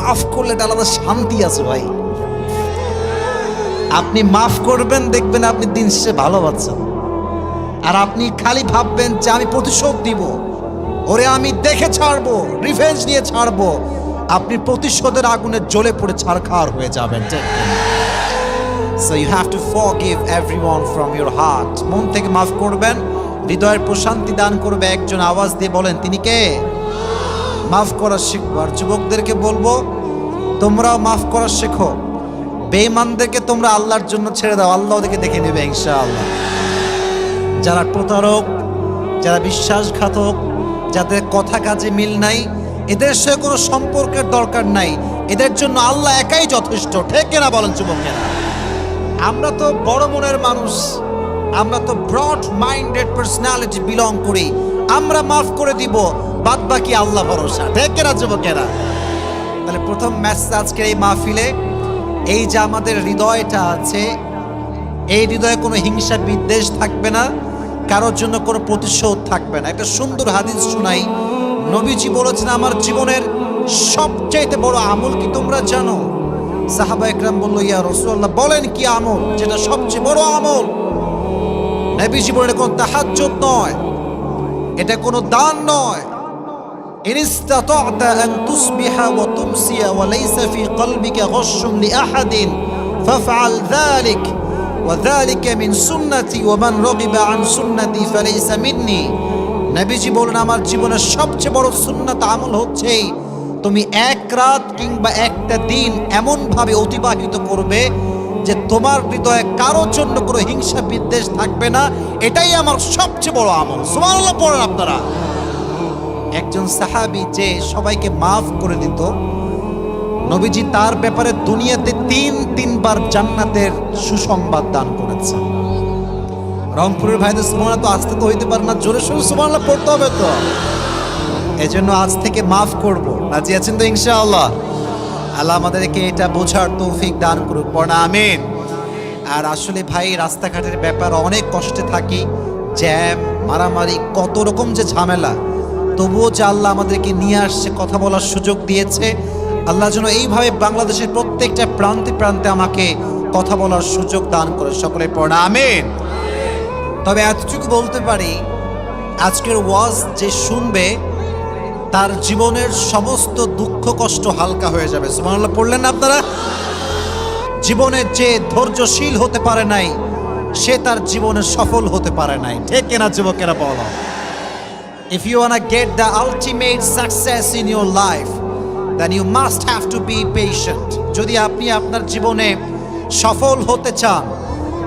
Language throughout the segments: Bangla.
মাফ করলে একটা আলাদা শান্তি আছে ভাই। আপনি মাফ করবেন, দেখবেন আপনি দিন শেষে ভালো পাচ্ছেন। আর আপনি খালি ভাববেন যে আমি প্রতিশোধ দিব, ওরে আমি দেখে ছাড়বো, রিভেঞ্জ নিয়ে ছাড়বো, আপনি প্রতিশোধের আগুনে জ্বলে পড়ে ছারখার হয়ে যাবেন। So you have to forgive everyone from your heart. মন থেকে মাফ করবেন, হৃদয়ের প্রশান্তি দান করবে একজন। আওয়াজ দিয়ে বলেন তিনি কে? মাফ করা শিখবো। আর যুবকদেরকে বলবো তোমরাও মাফ করা শেখো। বেঈমানদেরকে তোমরা আল্লাহর জন্য ছেড়ে দাও, আল্লাহ ওদেরকে দেখে নেবে ইনশাআল্লাহ। যারা প্রতারক, যারা বিশ্বাসঘাতক, যাদের কথা কাজে মিল নাই, এদের সাথে কোনো সম্পর্কের দরকার নাই, এদের জন্য আল্লাহ একাই যথেষ্ট। ঠিক কিনা বলেন যুবকেরা? আমরা তো বড় মনের মানুষ, আমরা তো ব্রড মাইন্ডেড পার্সোনালিটি বিলং করি, আমরা মাফ করে দিব, বাদ বাকি আল্লাহ ভরসা। ঠিক কিনা যুবকেরা? তাহলে প্রথম মেসেজ আজকের এই মাহফিলে, এই যে আমাদের হৃদয়টা আছে, এই হৃদয়ে কোনো হিংসা বিদ্বেষ থাকবে না, কারোর জন্য কোনো প্রতিশোধ থাকবে না। একটা সুন্দর হাদিস শোনাই। নবীজি বলেছেন আমার জীবনের সবচেয়ে বড় আমল কি তোমরা জানো? সাহাবা একরাম বলল ইয়া রাসূলুল্লাহ, বলেন কি আমল যেটা সবচেয়ে বড় আমল? নবীজি বলেন কোন তাহাজ্জুদ নয়, এটা কোনো দান নয়। ইন ইসতাতা'তা আন তুসবিহা ওয়া তুমসিয়া ওয়া লাইসা ফি কলবিকা গাশশুন লিআহাদিন ফাফআল যালিক ওয়া যালিকা মিন সুন্নতি ওয়া মান রাগিবা আন সুন্নতি ফালাইসা মিন্নি। নবীজি বলেন আমার জীবনের সবচেয়ে বড় সুন্নাত আমল হচ্ছে তুমি এক রাত কিংবা একটা দিন এমনভাবে অতিবাহিত করবে যে তোমার হৃদয়ে কারোর জন্য কোনো হিংসা বিদ্বেষ থাকবে না। এটাই আমার সবচেয়ে বড় আমল। সুবহানাল্লাহ পড়েন আপনারা। একজন সাহাবী যে সবাইকে মাফ করে দিত, নবীজি তার ব্যাপারে দুনিয়াতে তিনবার জান্নাতের সুসংবাদ দান করেছেন। রংপুরের ভাইদের সুবহানাল্লাহ তো আসতে তো হইতে পারে না, জোরে সোরে সুবহানাল্লাহ পড়তে হবে তো। এজন্য আজ থেকে মাফ করব। রাজি আছেন তো ইনশাআল্লাহ? আল্লাহ আমাদেরকে এটা বোঝার তৌফিক দান করুক, পড়া আমিন। আর আসলে ভাই রাস্তাঘাটের ব্যাপার অনেক কষ্টে থাকি, জ্যাম, মারামারি, কত রকম যে ঝামেলা, তবুও যে আল্লাহ আমাদেরকে নিয়ে আসছে, কথা বলার সুযোগ দিয়েছে, আল্লাহ যেন এইভাবে বাংলাদেশের প্রত্যেকটা প্রান্তে প্রান্তে আমাকে কথা বলার সুযোগ দান করে। সকলে পড়া আমিন। তবে এতটুকু বলতে পারি, আজকের ওয়াজ যে শুনবে তার জীবনের সমস্ত দুঃখ কষ্ট হালকা হয়ে যাবে। সুবহানাল্লাহ পড়লেন না আপনারা? জীবনে যে ধৈর্যশীল হতে পারে নাই, সে তার জীবনে সফল হতে পারে নাই। ঠিক কিনা যুবকেরা বলো? If you wanna get the ultimate success in your life, then you must have to be patient. যদি আপনি আপনার জীবনে সফল হতে চান,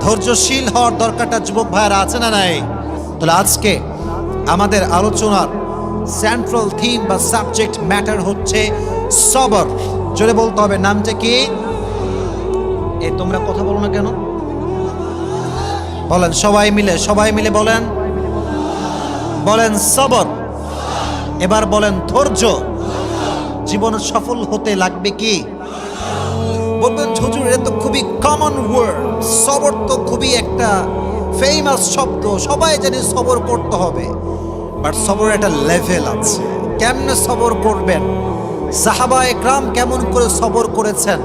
ধৈর্যশীল হওয়ার দরকারটা যুবক ভাইরা আছে না নাই? তাহলে আজকে আমাদের আলোচনার সেন্ট্রাল থিম বা সাবজেক্ট ম্যাটার হচ্ছে সবর। জোরে বলতে হবে, নামটা কি? এই তোমরা কথা বলো না কেন? বলেন সবাই মিলে বলেন, বলেন সবর। এবার বলেন ধৈর্য। জীবনে সফল হতে লাগবে কি? বলবেন হুজুর এটা তো খুবই কমন ওয়ার্ড, সবর তো খুবই একটা ফেমাস শব্দ, সবাই জানে সবর করতে হবে। বাট সবরের একটা লেভেল আছে। কেমনে সবর করবেন? সাহাবা একরাম কেমন করে সবর করেছেন,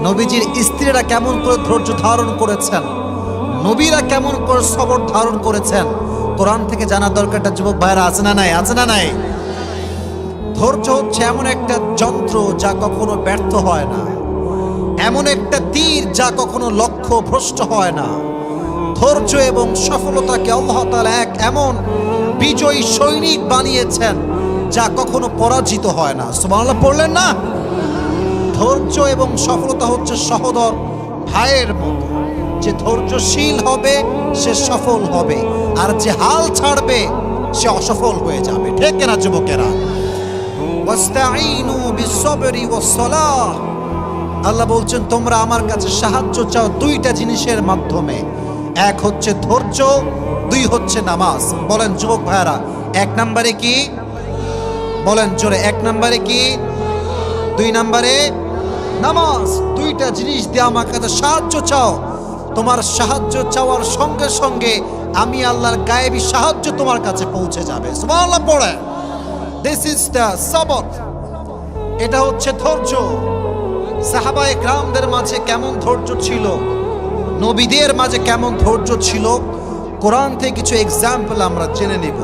নবীজির স্ত্রীরা কেমন করে ধৈর্য ধারণ করেছেন, নবীরা কেমন করে সবর ধারণ করেছেন, কোরআন থেকে জানার দরকারটা যুবক ভাইরা আছে না নাই? আছে না নাই? ধৈর্য হচ্ছে এমন একটা যন্ত্র যা কখনো ব্যর্থ হয় না, এমন একটা তীর যা কখনো লক্ষ্য ভ্রষ্ট হয় না। ধৈর্য এবং সফলতাকে আল্লাহ তাআলা এক এমন বিজয়ী সৈনিক বানিয়েছেন যা কখনো পরাজিত হয় না। সুবহানাল্লাহ পড়লেন না? ধৈর্য এবং সফলতা হচ্ছে সহোদর ভাইয়ের মতো। যে ধৈর্যশীল হবে সে সফল হবে, আর যে হাল ছাড়বে সে অসফল হয়ে যাবে। ঠিক কিনা যুবকেরা? ওয়াস্তাঈনু বিসসবরি ওয়াসসালাহ। আল্লাহ বলছেন তোমরা আমার কাছে সাহায্য চাও দুইটা জিনিসের মাধ্যমে, এক হচ্ছে ধৈর্য, দুই হচ্ছে নামাজ। বলেন যুবক ভাইরা, এক নম্বরে কি? বলেন জোরে, এক নম্বরে কি? দুই নম্বরে নামাজ। দুইটা জিনিস দিয়ে আমার কাছে সাহায্য চাও, তোমার সাহায্য চাওয়ার সঙ্গে সঙ্গে আমি আল্লাহর গায়েবী সাহায্য তোমার কাছে পৌঁছে যাবে। সুবহানাল্লাহ পড়ে। দিস ইজ দ্য সবর। এটা হচ্ছে ধৈর্য। সাহাবায়ে কেরামদের মাঝে কেমন ধৈর্য ছিল, নবীদের মাঝে কেমন ধৈর্য ছিল, কোরআন থেকে কিছু এক্সাম্পল আমরা জেনে নিব।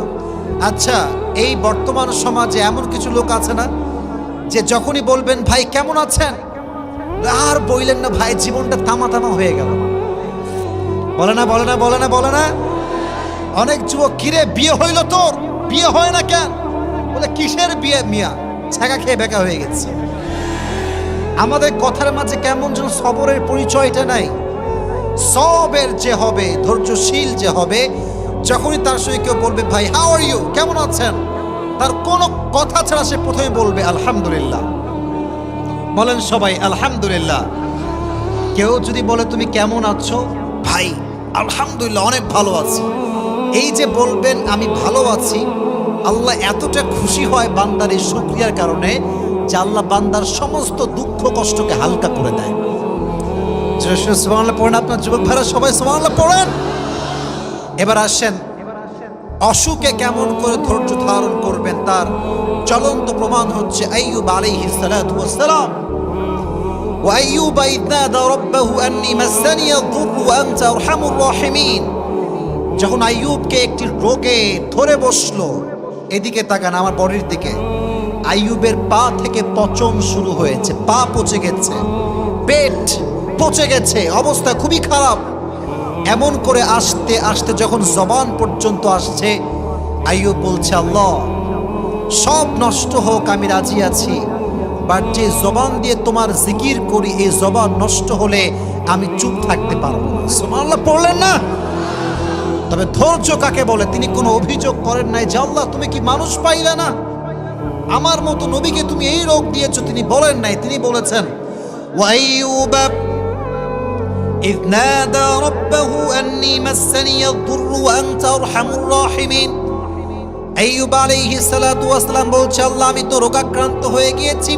আচ্ছা, এই বর্তমান সমাজে এমন কিছু লোক আছে না যে যখনই বলবেন ভাই কেমন আছেন, আর বললেন না ভাই, জীবনটা তামা তামা হয়ে গেল। বলে না বলে না বলে না বলে না। অনেক যুবক, কিরে বিয়ে হইল তোর, বিয়ে হয় না কেন? বলে কিসের বিয়ে মিয়া, ছাগা খেয়ে বেকা হয়ে গেছে। আমাদের কথার মাঝে কেমন যেন সবরের পরিচয়টা নাই। সবের যে হবে, ধৈর্যশীল যে হবে, যখনই তার সঙ্গে কেউ বলবে ভাই হাউ আর ইউ, কেমন আছেন, তার কোনো কথা ছাড়া সে প্রথমে বলবে আলহামদুলিল্লাহ। বলেন সবাই আলহামদুলিল্লাহ। কেউ যদি বলে তুমি কেমন আছো, ভাই আলহামদুলিল্লাহ অনেক ভালো আছি, এই যে বলবেন আমি ভালো আছি, আল্লাহ এতটা খুশি হয় বান্দার এই শুকরিয়ার কারণে যে আল্লাহ বান্দার সমস্ত দুঃখ কষ্টকে হালকা করে দেয়। সুবহানাল্লাহ পড়েন আপনার যুবক ভাইরা, সবাই সুবহানাল্লাহ পড়েন। এবার আসেন, অসুখে কেমন করে ধৈর্য ধারণ করবেন তার জ্বলন্ত প্রমাণ হচ্ছে আইয়ুব আলাইহিস সালাতু ওয়াস সালাম। ওয়া আইয়ুব ইয নাদা রাব্বাহু আন্নী মাসানি আয-যুররু ওয়া আনতা আরহামুর রাহিমিন। যখন আইয়ুবকে একটি রোগে ধরে বসলো, এদিকে তাকান আমার বডির দিকে, আইয়ুবের পা থেকে পচন শুরু হয়েছে, পা পচে গেছে, পেট পচে গেছে, অবস্থা খুবই খারাপ। এমন করে আসতে আসতে যখন জবান পর্যন্ত আসছে, আইয়ুব বলছে আল্লাহ সব নষ্ট হোক আমি রাজি আছি, বাট যে জবান দিয়ে তোমার জিকির করি এই জবান নষ্ট হলে আমি চুপ থাকতে পারবো না। সুবহানাল্লাহ পড়লেন না? তবে ধৈর্য কাকে বলে? তিনি কোনো অভিযোগ করেন নাই যে আল্লাহ তুমি কি মানুষ পাইলে না, আমার মতো নবীকে তুমি এই রোগ দিয়েছো, তিনি বলেন নাই। তিনি বলেছেন ওয়া আইয়ুবা إذ نادى ربه أني مسني الضر وأنت أرحم الراحمين। আইয়ুব আলাইহিস সালাতু ওয়াস সালাম বলছে আল্লাহ আমি তো রোগাক্রান্ত হয়ে গিয়েছি,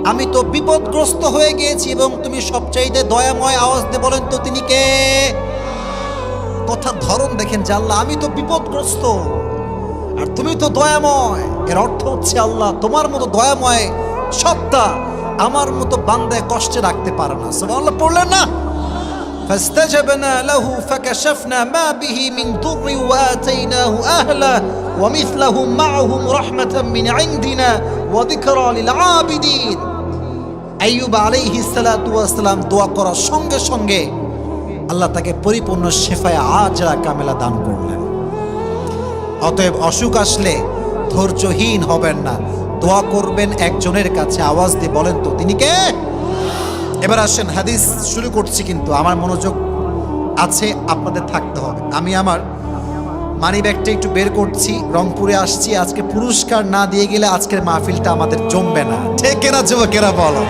আমি তো বিপদগ্রস্ত হয়ে গিয়েছি, এবং তুমি সবচাইতে দয়াময়। আওয়াজ দিয়ে বলেন তো তিনি কে? কথার ধরন দেখেন যে আল্লাহ আমি তো বিপদগ্রস্ত আর তুমি তো দয়াময়। এর অর্থ হচ্ছে আল্লাহ তোমার মতো দয়াময় সত্তা আমার মতো বান্দায় কষ্টে রাখতে পারে না। সুবহানাল্লাহ পড়লেন না? فاستجبنا له فكشفنا ما به من ضر وآتيناه أهله ومثلهم معهم رحمة من عندنا وذكرى للعابدين। আইয়ুব আলাইহিস সালাতু ওয়াস সালাম দোয়া করার সঙ্গে সঙ্গে আল্লাহ তাকে পরিপূর্ণ শেফায়ে আজরা কামেলা দান করলেন। অতএব অসুখ আসলে ধৈর্যহীন হবেন না, দোয়া করবেন একজনের কাছে। আওয়াজ দিয়ে বলেন তো তিনি কে? এবার আসেন, হাদিস শুরু করছি, কিন্তু আমার মনোযোগ আছে, আপনাদের থাকতে হবে। আমি আমার মানি ব্যাগটা একটু বের করছি, রংপুরে আসছি, আজকে পুরস্কার না দিয়ে গেলে আজকের মাহফিলটা আমাদের জমবে না। ঠিক কেনা যুবকেরা বলো?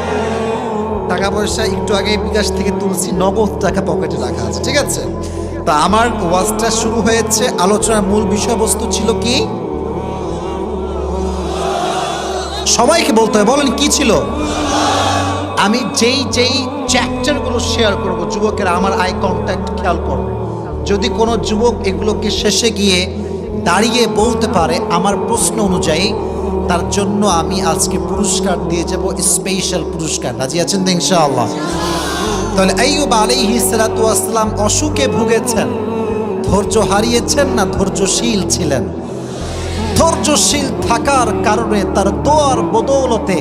টাকা পয়সা একটু আগে বিকাশ থেকে তুলছি, নগদ টাকা পকেটে রাখা আছে, ঠিক আছে? তা আমার ওয়াজটা শুরু হয়েছে, আলোচনার মূল বিষয়বস্তু ছিল কি? সবাইকে বলতে হবে, বলেন কি ছিল? আমি যেই চ্যাপ্টারগুলো শেয়ার করব, যুবকেরা আমার আই কন্ট্যাক্ট খেয়াল করবে। যদি কোনো যুবক এগুলোকে শেষে গিয়ে দাঁড়িয়ে বলতে পারে আমার প্রশ্ন অনুযায়ী, তার জন্য আমি আজকে পুরস্কার দিয়ে যাব, স্পেশাল পুরস্কার। রাজি আছেন তো ইনশাআল্লাহ? তাহলে আইয়ুব আলাইহিস সালাতু ওয়াস সালাম অসুখে ভুগেছেন, ধৈর্য হারিয়েছেন না ধৈর্যশীল ছিলেন? ধৈর্যশীল থাকার কারণে তার দোয়ার বদৌলতে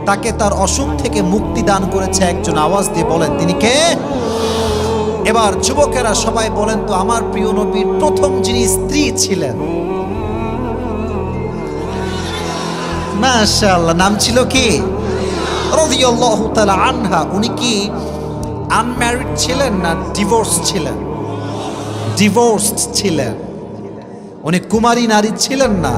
তাকে তার অসুখ থেকে মুক্তি দান করেছে একজন। আওয়াজ দিয়ে বলেন তিনি কে? এবার যুবকেরা সবাই বলেন তো আমার প্রিয় নবীর প্রথম যিনি স্ত্রী ছিলেন, মাশাআল্লাহ, নাম ছিল কি? রাদিয়াল্লাহু তাআলা আনহা। উনি কি আনম্যারিড ছিলেন না ডিভোর্স ছিলেন? ডিভোর্সড ছিলেন। উনি কুমারী নারী ছিলেন না।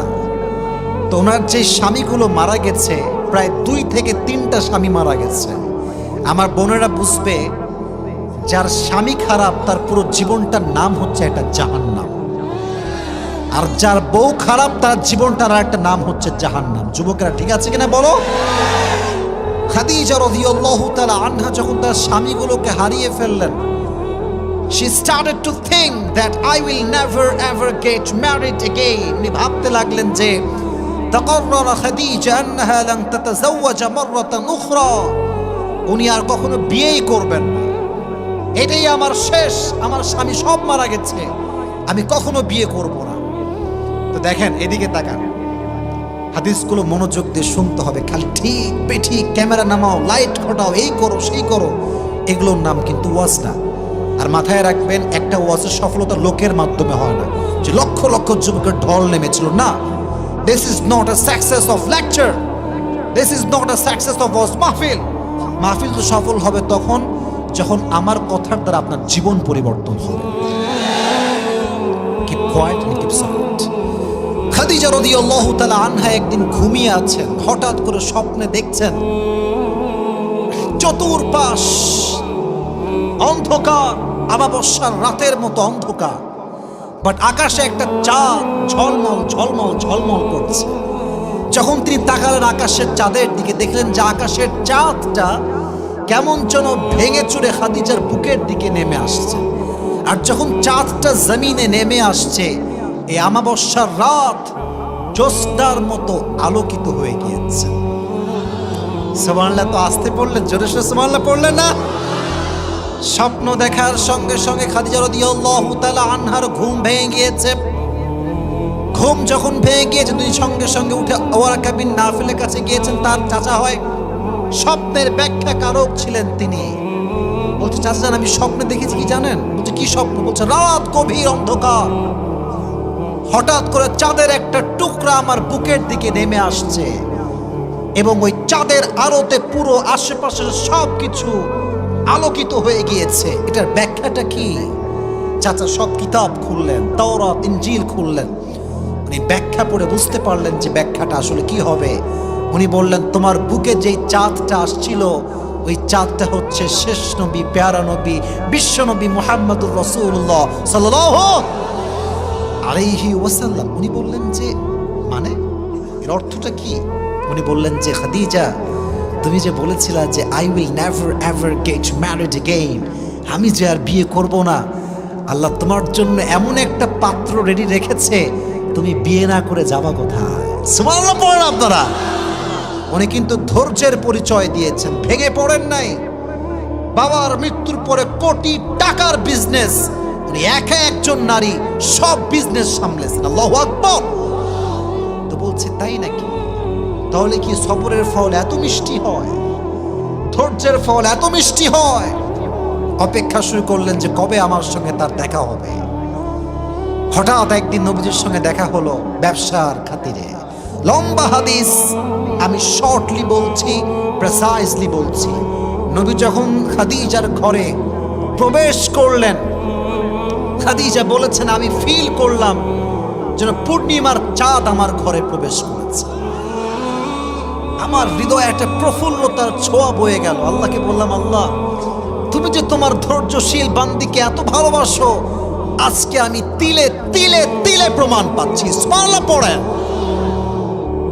তো ওনার যে স্বামীগুলো মারা গেছে, প্রায় 2 থেকে 3টা স্বামী মারা গেছে। আমার বোনেরা বুঝবে, যার স্বামী খারাপ তার পুরো জীবনটার নাম হচ্ছে একটা জাহান্নাম, আর যার বউ খারাপ তার জীবনটার একটা নাম হচ্ছে জাহান্নাম। যুবকেরা ঠিক আছে কিনা বলো? খাদিজা রাদিয়াল্লাহু তাআলা আনহা যখন তার স্বামীগুলোকে হারিয়ে ফেললেন, she started to think that I will never ever get married again। উনি ভাবতে লাগলেন যে তাকাররারা খাদিজা আন্নাহা লান তাতাযাওয়াজা মাররাতান উখরা, উনি আর কখনো বিয়েই করবেন না, এটাই আমার শেষ, আমার স্বামী সব মারা গেছে, আমি কখনো বিয়ে করব না। তো দেখেন, এদিকে তাকান, হাদিসগুলো মনোযোগ দিয়ে শুনতে হবে। খালি ঠিক বেঠিক, ক্যামেরা নামাও, লাইট ঘটাও, এই করো সেই করো, এগুলোর নাম কিন্তু ওয়াজ না। আর মাথায় রাখবেন, একটা ওয়াজের সফলতা লোকের মাধ্যমে হয় না, যে লক্ষ লক্ষ যুবকের ঢল নেমেছিল না। This is not a success of lecture, this is not a success of ওয়াজ মাহফিল। মাহফিল তো সফল হবে তখন যখন আমার কথার দ্বারা আপনার জীবন পরিবর্তন হবে। Keep quiet and keep silent. Khadija রাদিয়াল্লাহু তাআলা আনহা একদিন ঘুমিয়ে আছেন, হঠাৎ করে স্বপ্নে দেখছেন চতুর্পাশ অন্ধকার, আমাবস্যার রাতের মতো অন্ধকার, বাট আকাশে একটা চাঁদ ঝলমল ঝলমল ঝলমল করছে। যখন তিনি তাকালেন আকাশের চাঁদের দিকে, দেখলেন যে আকাশের চাঁদটা কেমন যেন ভেঙে চুরে খাদিজার বুকের দিকে নেমে আসছে। আর যখন চাঁদটা জমিনে নেমে আসছে, এই আমাবস্যার রাত জ্যোৎস্নার মতো আলোকিত হয়ে গিয়েছে। সুবহানাল্লাহ। তো আসতে পড়লেন, জোরে সোরে সুবহানাল্লাহ পড়লেন না? স্বপ্ন দেখার সঙ্গে সঙ্গে খাদিজা রাদিয়াল্লাহু তাআলা আনহার ঘুম ভেঙে গিয়েছে। ঘুম যখন ভেঙে গিয়েছে, তিনি সঙ্গে সঙ্গে উঠে ওয়ারাকা বিন নাফিলের কাছে গিয়েছেন, তার চাচা হয়, স্বপ্নের ব্যাখ্যাকারক ছিলেন তিনি। বলছে, চাচা জান, আমি স্বপ্নে দেখেছি কি জানেন? বলছে, কি স্বপ্ন? বলছে, রাত গভীর অন্ধকার, হঠাৎ করে চাঁদের একটা টুকরা আমার বুকের দিকে নেমে আসছে এবং ওই চাঁদের আলোতে পুরো আশেপাশের সব কিছু আলোকিত হয়ে গিয়েছে। এটার ব্যাখ্যাটা কি? চাচা সব কিতাব খুললেন, তাওরাত ইনজিল খুললেন, উনি ব্যাখ্যা পড়ে বুঝতে পারলেন যে ব্যাখ্যাটা আসলে কি হবে। উনি বললেন, তোমার বুকে যেই চাঁদটা আসছিল, ওই চাঁদটা হচ্ছে শেষ নবী, প্যারা নবী, বিশ্ব নবী মুহাম্মদুর রাসূলুল্লাহ সাল্লাল্লাহু আলাইহি ওয়াসাল্লাম। উনি বললেন যে, মানে এর অর্থটা কি? উনি বললেন যে, খাদিজা, তুমি যে বলেছিলা যে I will never ever get married again, আমি যে আর বিয়ে করব না, আল্লাহ তোমার জন্য এমন একটা পাত্র রেডি রেখেছে, তুমি বিয়ে না করে যাবা কোথায়? সুবহানাল্লাহ পড়েন আপনারা। উনি কিন্তু ধৈর্যের পরিচয় দিয়েছেন, ভেঙে পড়েন নাই। বাবার মৃত্যুর পরে কোটি টাকার বিজনেস, উনি একা একজন নারী সব বিজনেস সামলেছেন। আল্লাহু আকবার। তো বলছে, তাই নাকি? তাহলে কি সবরের ফল এত মিষ্টি হয়? ধৈর্যের ফল এত মিষ্টি হয়? অপেক্ষা শুরু করলেন যে কবে আমার সঙ্গে তার দেখা হবে। হঠাৎ একদিন নবীজির সঙ্গে দেখা হলো ব্যবসার খাতিরে। লম্বা হাদিস, আমি শর্টলি বলছি, প্রেসাইজলি বলছি। নবী যখন খাদিজার ঘরে প্রবেশ করলেন, খাদিজা বলেছেন, আমি ফিল করলাম যেন পূর্ণিমার চাঁদ আমার ঘরে প্রবেশ করেছে। আমার হৃদয়ে একটা প্রফুল্লতার ছোঁয়া বয়ে গেল। আল্লাহকে বললাম, আল্লাহ, তুমি যে তোমার ধৈর্যশীল বান্দিকে এত ভালোবাসো, আজকে আমি তিলে তিলে তিলে প্রমাণ পাচ্ছি। সুবহানাল্লাহ পড়েন।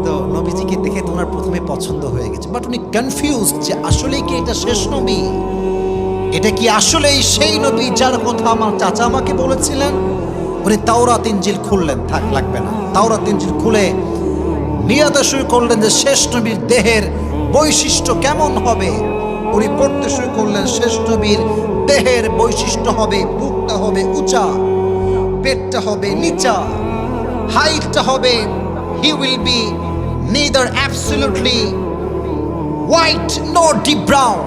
তো নবীজিকে দেখে তোমার প্রথমে পছন্দ হয়ে গেছে, বাট উনি কনফিউজড যে আসলেই কি এটা শেষ নবী? এটা কি আসলেই সেই নবী যার কথা আমার চাচা আমাকে বলেছিলেন? উনি তাওরাত ইনজিল খুললেন, থাক লাগবে না, তাওরাত ইনজিল খুলে নিয়াতে শুরু করলেন যে শেষ নবীর দেহের বৈশিষ্ট্য কেমন হবে। উনি পড়তে শুরু করলেন, শেষ নবীর দেহের বৈশিষ্ট্য হবে, বুকটা হবে উঁচা, পেটটা হবে নিচা, হাইটটা হবে, he will be neither absolutely white nor deep brown,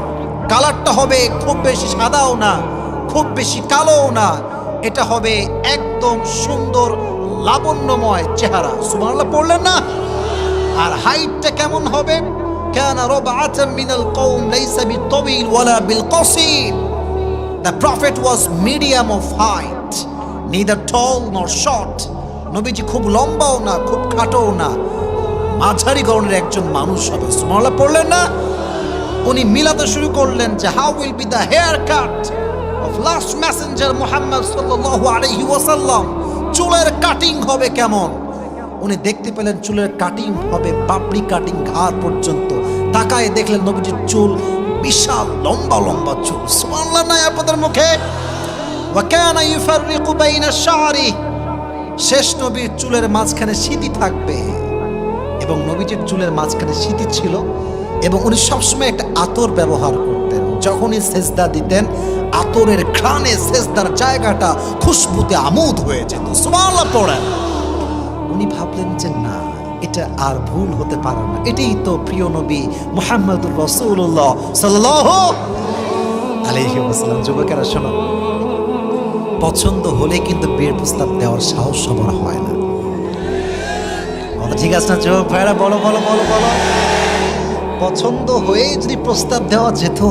কালারটা হবে খুব বেশি সাদাও না, খুব বেশি কালোও না, এটা হবে একদম সুন্দর লাবণ্যময় চেহারা। সুবহানাল্লাহ পড়লেন না? আর হাইটটা কেমন হবে? কানা রাবআতাম মিনাল কওম লাইসা বিতাবিল ওয়ালা বিলকাসির, the prophet was medium of height, neither tall nor short. নবীজি খুব লম্বাও না, খুব খাটোও না, মাঝারি গড়নের একজন মানুষ হবে। সুবহানাল্লাহ পড়লেন না? উনি মিলাতে শুরু করলেন যে how will be the haircut of last messenger Muhammad sallallahu alayhi wasallam, চুলের কাটিং হবে কেমন? উনি দেখতে পেলেন চুলের কাটিং হবে পাপড়ি কাটিং, ঘাড় পর্যন্ত। তাকায় দেখলেন নবীজির চুল বিশাল লম্বা লম্বা চুল। সুবহানাল্লাহ নাই আপনাদের মুখে? ওয়া কানা ইউফাররিকু বাইনা শা'রি, শেষ নবীর চুলের মাঝখানে সিঁথি থাকবে এবং নবীজির চুলের মাঝখানে স্মৃতি ছিল, এবং উনি সবসময় একটা আতর ব্যবহার করতেন। যখনই সেজদা দিতেন আতরের ঘ্রাণে সেজদার জায়গাটা খুশবুতে আমোদ হয়ে যেত। সুবহানাল্লাহ পড়েন। উনি ভাবলেন যে না, এটা আর ভুল হতে পারে না, এটাই তো প্রিয় নবী মুহাম্মদুর রাসূলুল্লাহ সাল্লাল্লাহু আলাইহি ওয়াসাল্লাম। যুবকেরা শোনো, পছন্দ হলে কিন্তু বিয়ের প্রস্তাব দেওয়ার সাহস সবার হয় না। কথা ঠিক আছে না যুবক ভাইরা? বলো বলো বলো বলো। পছন্দ হয়ে যদি প্রস্তাব দেওয়া যেত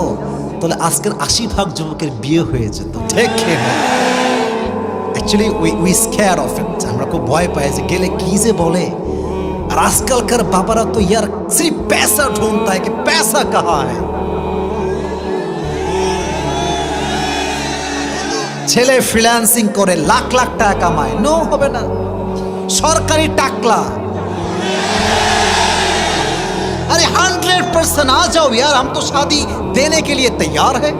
তাহলে আজকের 80% যুবকের বিয়ে হয়ে যেত। ঠিক না? Actually we scare of it. আমরা খুব ভয় পাই যে গেলে কি যে বলে। আর আজকালকার বাবারা তো ইয়ার সির্ফ पैसा ढूंढता है कि पैसा कहाँ है। ছেলে ফ্রিল্যান্সিং করে লাখ লাখ টাকা কামায়, নো হবে না। সরকারি টাকলা। अरे 100% आ जाओ यार, हम तो शादी देने के लिए तैयार है।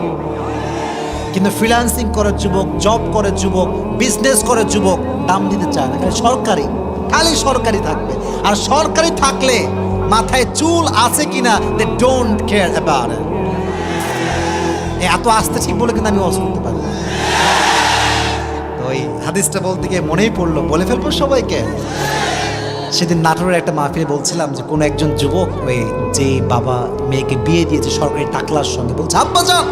কিন্তু ফ্রিল্যান্সিং করে যুবক, জব করে যুবক, বিজনেস করে যুবক দাম দিতে চায় না। সরকারি, খালি সরকারি থাকবে। আর সরকারি থাকলে মাথায় চুল আছে কিনা they don't care about it. এত আস্তে ঠিক বলে কিন্তু আমি ওয়াজ করতে পারি। তো ওই হাদিসটা বলতে গিয়ে মনেই পড়লো, বলে ফেলবো সবাইকে। সেদিন নাটোরের একটা মাহফিলে বলছিলাম যে কোনো একজন যুবক ওই যে বাবা মেয়েকে বিয়ে দিয়েছে সরকারি টাকলার সঙ্গে, বলছে আব্বা জান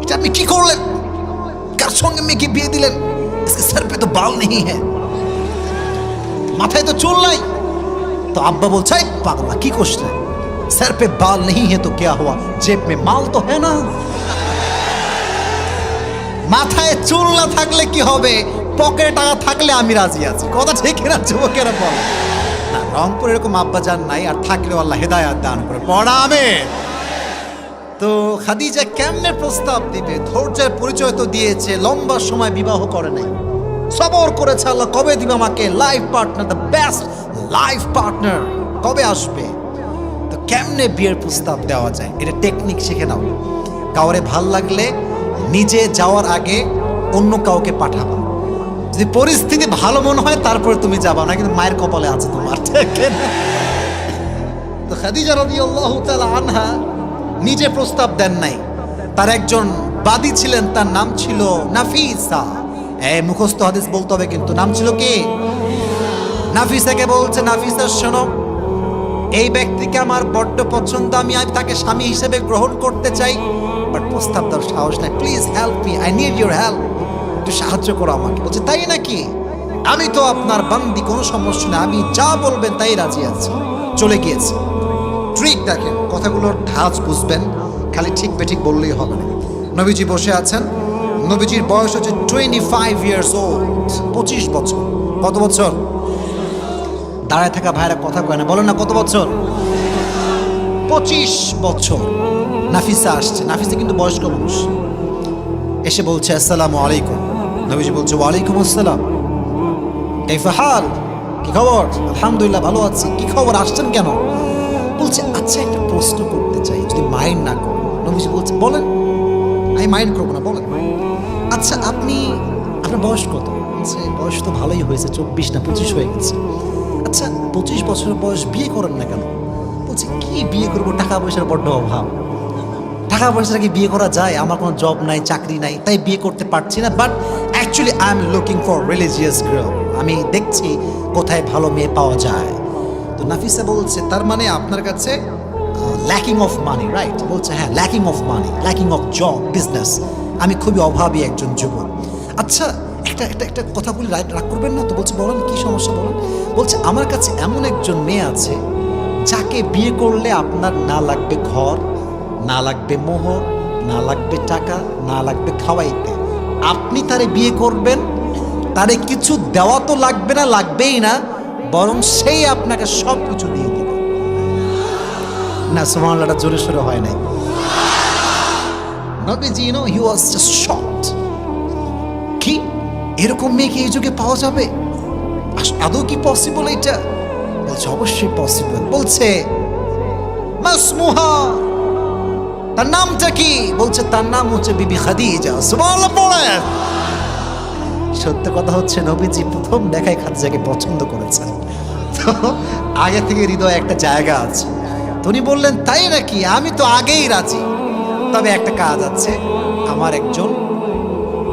এটা আপনি কি করলেন, কার সঙ্গে মেয়েকে বিয়ে দিলেন, इसके सर पे तो बाल नहीं है, মাথায় তো চুল নাই। তো আব্বা বলছে পাগলা কি করছিস, सर पे बाल नहीं है तो क्या हुआ, जेब में माल तो है ना। মাথায় চুল না থাকলে কি হবে, পকেটে টাকা থাকলে আমি রাজি আছি। কথা ঠিক না যুবকেরা? বলে না, রংপুর এরকম আব্বা জান নাই, আর থাকলেও আল্লাহ হেদায়াত দান করে। পড়া আমিন। তো খাদিজা কেমনে প্রস্তাব দিবে? ধৈর্যের পরিচয় তো দিয়েছে, লম্বা সময় বিবাহ করে নাই, সবর করেছে আল্লাহ কবে দিবে আমাকে life partner, the best life partner কবে আসবে। তো কেমনে বিয়ের প্রস্তাব দেওয়া যায়, এটা টেকনিক শিখে নাও। কাউরে ভাল লাগলে নিজে যাওয়ার আগে অন্য কাউকে পাঠাবা। যদি পরিস্থিতি ভালো মনে হয় তারপরে তুমি যাবা, না কিন্তু মায়ের কপালে আছে তোমার। তো খাদিজা রাদিয়াল্লাহু তাআলা আনহা নিজে প্রস্তাব দেন নাই, তার একজন বাদী ছিলেন, তার নাম ছিল নাফিসা। মুখস্থ হাদিস বলতে হবে কিন্তু। নাম ছিল কি? নাফিসাকে বলছে, নাফিসা শোনো, এই ব্যক্তিকে আমার বড্ড পছন্দ, আমি তাকে স্বামী হিসেবে গ্রহণ করতে চাই, বাট প্রস্তাব দেওয়ার সাহস নাই, please help me, I need your help, একটু সাহায্য করো আমাকে। বলছে তাই নাকি, আমি তো আপনার বান্দি, কোনো সমস্যা নেই, আমি যা বলবেন তাই রাজি আছি। চলে গিয়েছে। ট্রিক দেখেন, কথাগুলোর ধাঁচ বুঝবেন, খালি ঠিক বেঠিক বললেই হবে না। নবীজি বসে আছেন, নবীজির বয়স হচ্ছে 25 ইয়ার্স ওল্ড, 25 বছর। কত বছর? দাঁড়ায় থাকা ভাইরা কথা কয় না, বলেন না কত বছর? 25 বছর। নাফিসা আসছে, নাফিসা কিন্তু বয়স্ক মানুষ। এসে বলছে আসসালামু আলাইকুম। নবীজি বলছে ওয়ালাইকুম আসসালাম, কাইফা হাল, কি খবর? আলহামদুলিল্লাহ ভালো আছি। কি খবর, আসছেন কেন? বলছে আচ্ছা একটা প্রশ্ন করতে চাই, যদি মাইন্ড না করো। নবীজি বলছে বলেন, আমি মাইন্ড করবো না, বলেন। আচ্ছা আপনার বয়স কত? বলছে বয়স তো ভালোই হয়েছে, 24 না 25 হয়ে গেছে। আচ্ছা 25 বছরের বয়স, বিয়ে করেন না কেন? বলছে কি বিয়ে করবো, টাকা পয়সার বড্ড অভাব। টাকা পয়সা কি বিয়ে করা যায়? আমার কোনো জব নাই, চাকরি নাই, তাই বিয়ে করতে পারছি না। But actually I am looking for religious girl, আমি দেখছি কোথায় ভালো মেয়ে পাওয়া যায়। তো নাফিসা বলছে তার মানে আপনার কাছে ল্যাকিং অফ মানি, রাইট? বলছে হ্যাঁ, lacking of money, lacking of job, business, আমি খুবই অভাবী একজন যুবক। আচ্ছা একটা কথা বলি, রাগ করবেন না তো? বলছে বলেন কি সমস্যা বলেন। বলছে আমার কাছে এমন একজন মেয়ে আছে যাকে বিয়ে করলে আপনার না লাগবে ঘর, না লাগবে মোহর, না লাগবে টাকা, না লাগবে খাওয়াইতে, আপনি তারে বিয়ে করবেন, তারে কিছু দেওয়া তো লাগবে না, লাগবেই না, বরং সেই আপনাকে সব কিছু দিয়ে দিবে। না সুবহানাল্লাহটা জোরে সোরে হয় নাই। নবীজি হি ওয়াজ জাস্ট শকড। কি এরকম মেয়ে কি এই যুগে পাওয়া যাবে? আদৌ কি পসিবল এটা? বলছে অবশ্যই পসিবল। বলছে মাসমুহা, তার নামটা কি? বলছে তার নাম হচ্ছে বিবি খাদিজা। সুবহানাল্লাহ পড়েন। সত্য কথা হচ্ছে নবীজি প্রথম দেখায় খাদিজাকে পছন্দ করেছেন। তো আগে থেকে হৃদয়ে একটা জায়গা আছে। তো উনি বললেন তাই নাকি, আমি তো আগেই রাজি, তবে একটা কাজ আছে, আমার একজন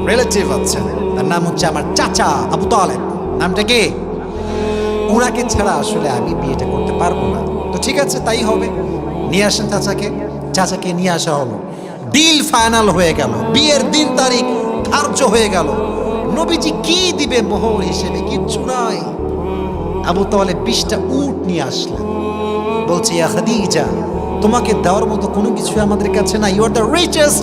রিলেটিভ আছে, তার নাম হচ্ছে আমার চাচা আবু তালেব। নামটা কি? ওনাকে ছাড়া আসলে আমি বিয়েটা করতে পারবো না। তো ঠিক আছে, তাই হবে, নিয়ে আসেন চাচাকে। চাচাকে নিয়ে আসা হলো, ডিল ফাইনাল হয়ে গেল, বিয়ের দিন তারিখ ধার্য হয়ে গেল। নবীজি কি দিবে মোহর হিসেবে? কিচ্ছু নাই। আবু তালেব 20টা উট নিয়ে আসলেন। বলছে ইয়া খাদিজা, তোমাকে দেওয়ার মতো কোনো কিছু আমাদের কাছে নাই। You are the richest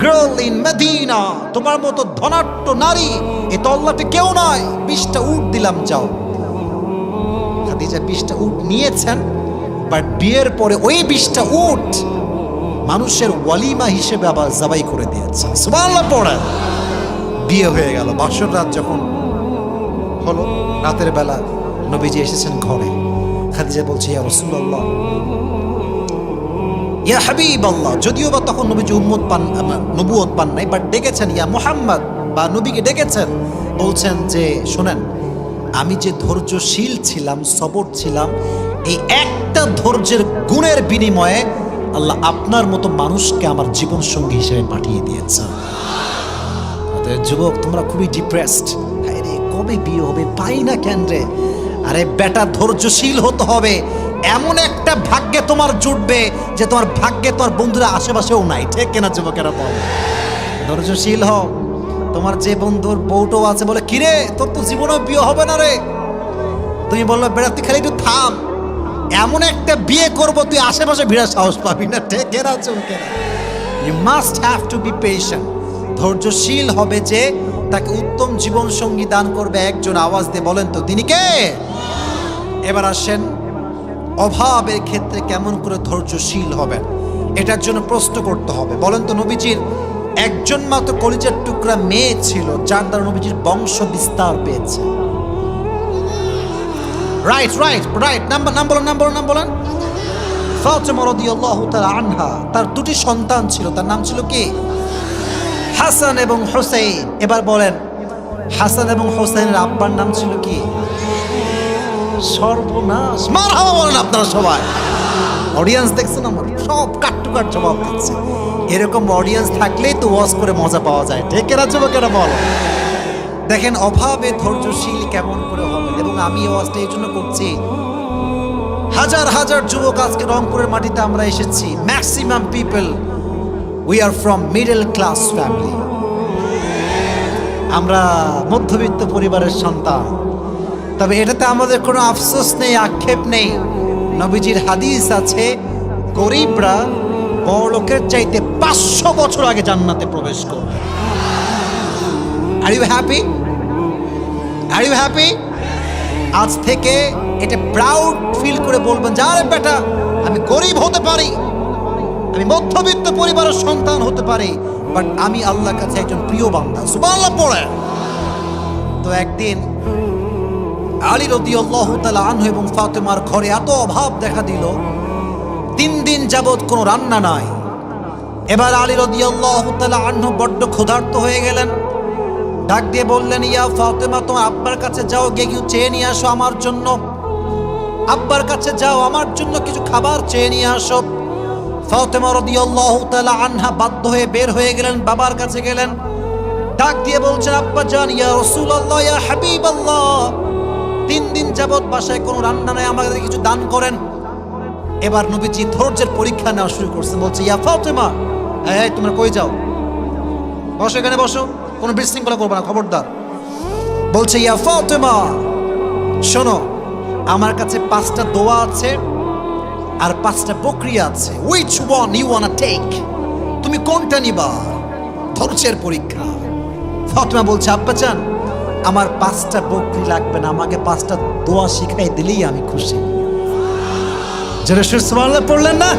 girl in Medina, তোমার মতো ধনাঢ্য নারী এ তল্লাটে কেউ নয়। 20টা উট দিলাম, যাও। খাদিজা 20টা উট নিয়েছেন, বাট বিয়ের পরে ওই 20টা উট মানুষের ওয়ালিমা হিসেবে আবার জবাই করে দিয়েছেন। সুবহানাল্লাহ পড়েন। বিয়ে হয়ে গেল। বাসর রাত যখন হলো, রাতের বেলা নবীজি এসেছেন ঘরে। খাদিজা বলছে ইয়া রাসূলুল্লাহ, ইয়া হাবিবাল্লাহ, যদিও বা তখন নবীজি নবুয়ত পান নাই, বাট ডেকেছেন ইয়া মুহাম্মদ, বা নবীকে ডেকেছেন। বলছেন যে শোনেন, আমি যে ধৈর্যশীল ছিলাম, সবর ছিলাম, এই একটা ধৈর্যের গুণের বিনিময়ে আল্লাহ আপনার মতো মানুষকে আমার জীবন সঙ্গী হিসেবে পাঠিয়ে দিয়েছেন। যুবক, তোমরা খুবই ডিপ্রেসড, আরে কবে বিয়ে হবে, পাই না কেন রে? আরে বেটা, ধৈর্যশীল হতে হবে। এমন একটা ভাগ্যে তোমার জুটবে যে তোমার ভাগ্যে তোমার বন্ধুরা আশেপাশেও নাই। ঠিক কেনা যুবকেরা? বল, ধৈর্যশীল হও। তোমার যে বন্ধুর বউটো আছে বলে কিরে তোর তো জীবনেও বিয়ে হবে না রে, তুমি বললো বেটা তুই খালি একটু থাম, এমন একটা বিয়ে করবো তুই আশেপাশে ভিড়ার সাহস পাবি না। ঠিক কেনা চুমকেনা? You must have to be patient. ধৈর্যশীল হবে যে তাকে উত্তম জীবন সঙ্গী দান করবে একজন। আওয়াজ দিয়ে বলেন তো তিনি কে? এবার আসেন, অভাবের ক্ষেত্রে কেমন করে ধৈর্যশীল হবেন, এটার জন্য প্রশ্ন করতে হবে। বলেন তো, নবীজির একজন মাত্র কলিজার টুকরা মেয়ে ছিল যার দ্বারা নবীজির বংশ বিস্তার পেয়েছে। রাইট রাইট রাইট, নাম বলেন। ফাতিমা রাদিয়াল্লাহু তাআলা আনহা, তার দুটি সন্তান ছিল, তার নাম ছিল কি? হাসান এবং হোসেন। এবার বলেন, হাসান এবং হোসেনের আব্বার নাম ছিল কি? সর্বনাশ, মারহাবা বলেন আপনারা সবাই। অডিয়েন্স দেখছেন আমার, সব কাট টু কাট জবাব দিচ্ছে। এরকম অডিয়েন্স থাকলেই তো ওয়াজ করে মজা পাওয়া যায়। ঠিক এরা যুবকেরা বলো। দেখেন অভাবে ধৈর্যশীল কেমন করে হবে। এবং আমি ওয়াজটা এই জন্য করছি, হাজার হাজার যুবক আজকে রংপুরের মাটিতে আমরা এসেছি। Maximum people we are from middle class family. আমরা মধ্যবিত্ত পরিবারের সন্তান। তবে এটাতে আমাদের কোনো আফসোস নেই, আক্ষেপ নেই। নবীজির হাদিস আছে, গরিবরা বড়লোকের চাইতে 500 বছর আগে জান্নাতে প্রবেশ করবে। Are you happy? Are you happy? আজ থেকে এটা প্রাউড ফিল করে বলবেন যে আরে বেটা, আমি গরিব হতে পারি, আমি মধ্যবিত্ত পরিবারের সন্তান হতে পারি, বাট আমি আল্লাহর কাছে একজন প্রিয় বান্দা। সুবহানাল্লাহ পড়ে। তো একদিন আলী রাদিয়াল্লাহু তাআলা আনহু এবং ফাতেমার ঘরে এত অভাব দেখা দিল, 3 দিন যাবত কোনো রান্না নাই। এবার আলী রাদিয়াল্লাহু তাআলা আনহু বড্ড ক্ষুধার্ত হয়ে গেলেন। ডাক দিয়ে বললেন, ইয়া ফাতেমা, তোমার আব্বার কাছে যাও, গিয়ে কিছু চেয়ে নিয়ে আসো আমার জন্য। আব্বার কাছে যাও, আমার জন্য কিছু খাবার চেয়ে নিয়ে আসো। ফাতেমা রাদিয়াল্লাহু তাআলা আনহা বাধ্য হয়ে বের হয়ে গেলেন, বাবার কাছে গেলেন। ডাক দিয়ে বলছেন, আব্বা জান, ইয়া রাসূলুল্লাহ, ইয়া হাবিবাল্লাহ, 3 দিন যাবত বাসায় কোনো রান্না নাই, আমাদের কিছু দান করেন। এবার নবীজি ধৈর্যের পরীক্ষা নেওয়া শুরু করছেন। বলছে, ইয়া ফাতেমা, এই তোমরা কই যাও? বসো, এখানে বসো, কোনো বিশৃঙ্খলা করবে না, খবরদার। বলছে, ইয়া ফাতেমা, শোনো, আমার কাছে 5টা দোয়া আছে আর 5টা বকরি আছে। Which one you wanna take? তুমি কোনটা নিবা? ধৈর্যের পরীক্ষা। ফাতেমা বলছে, আব্বা জান, আমার 5টা বকরি লাগবে না, আমাকে 5টা দোয়া শিখাই দিলেই আমি খুশি। যারা সুবহানাল্লাহ পড়লেন না,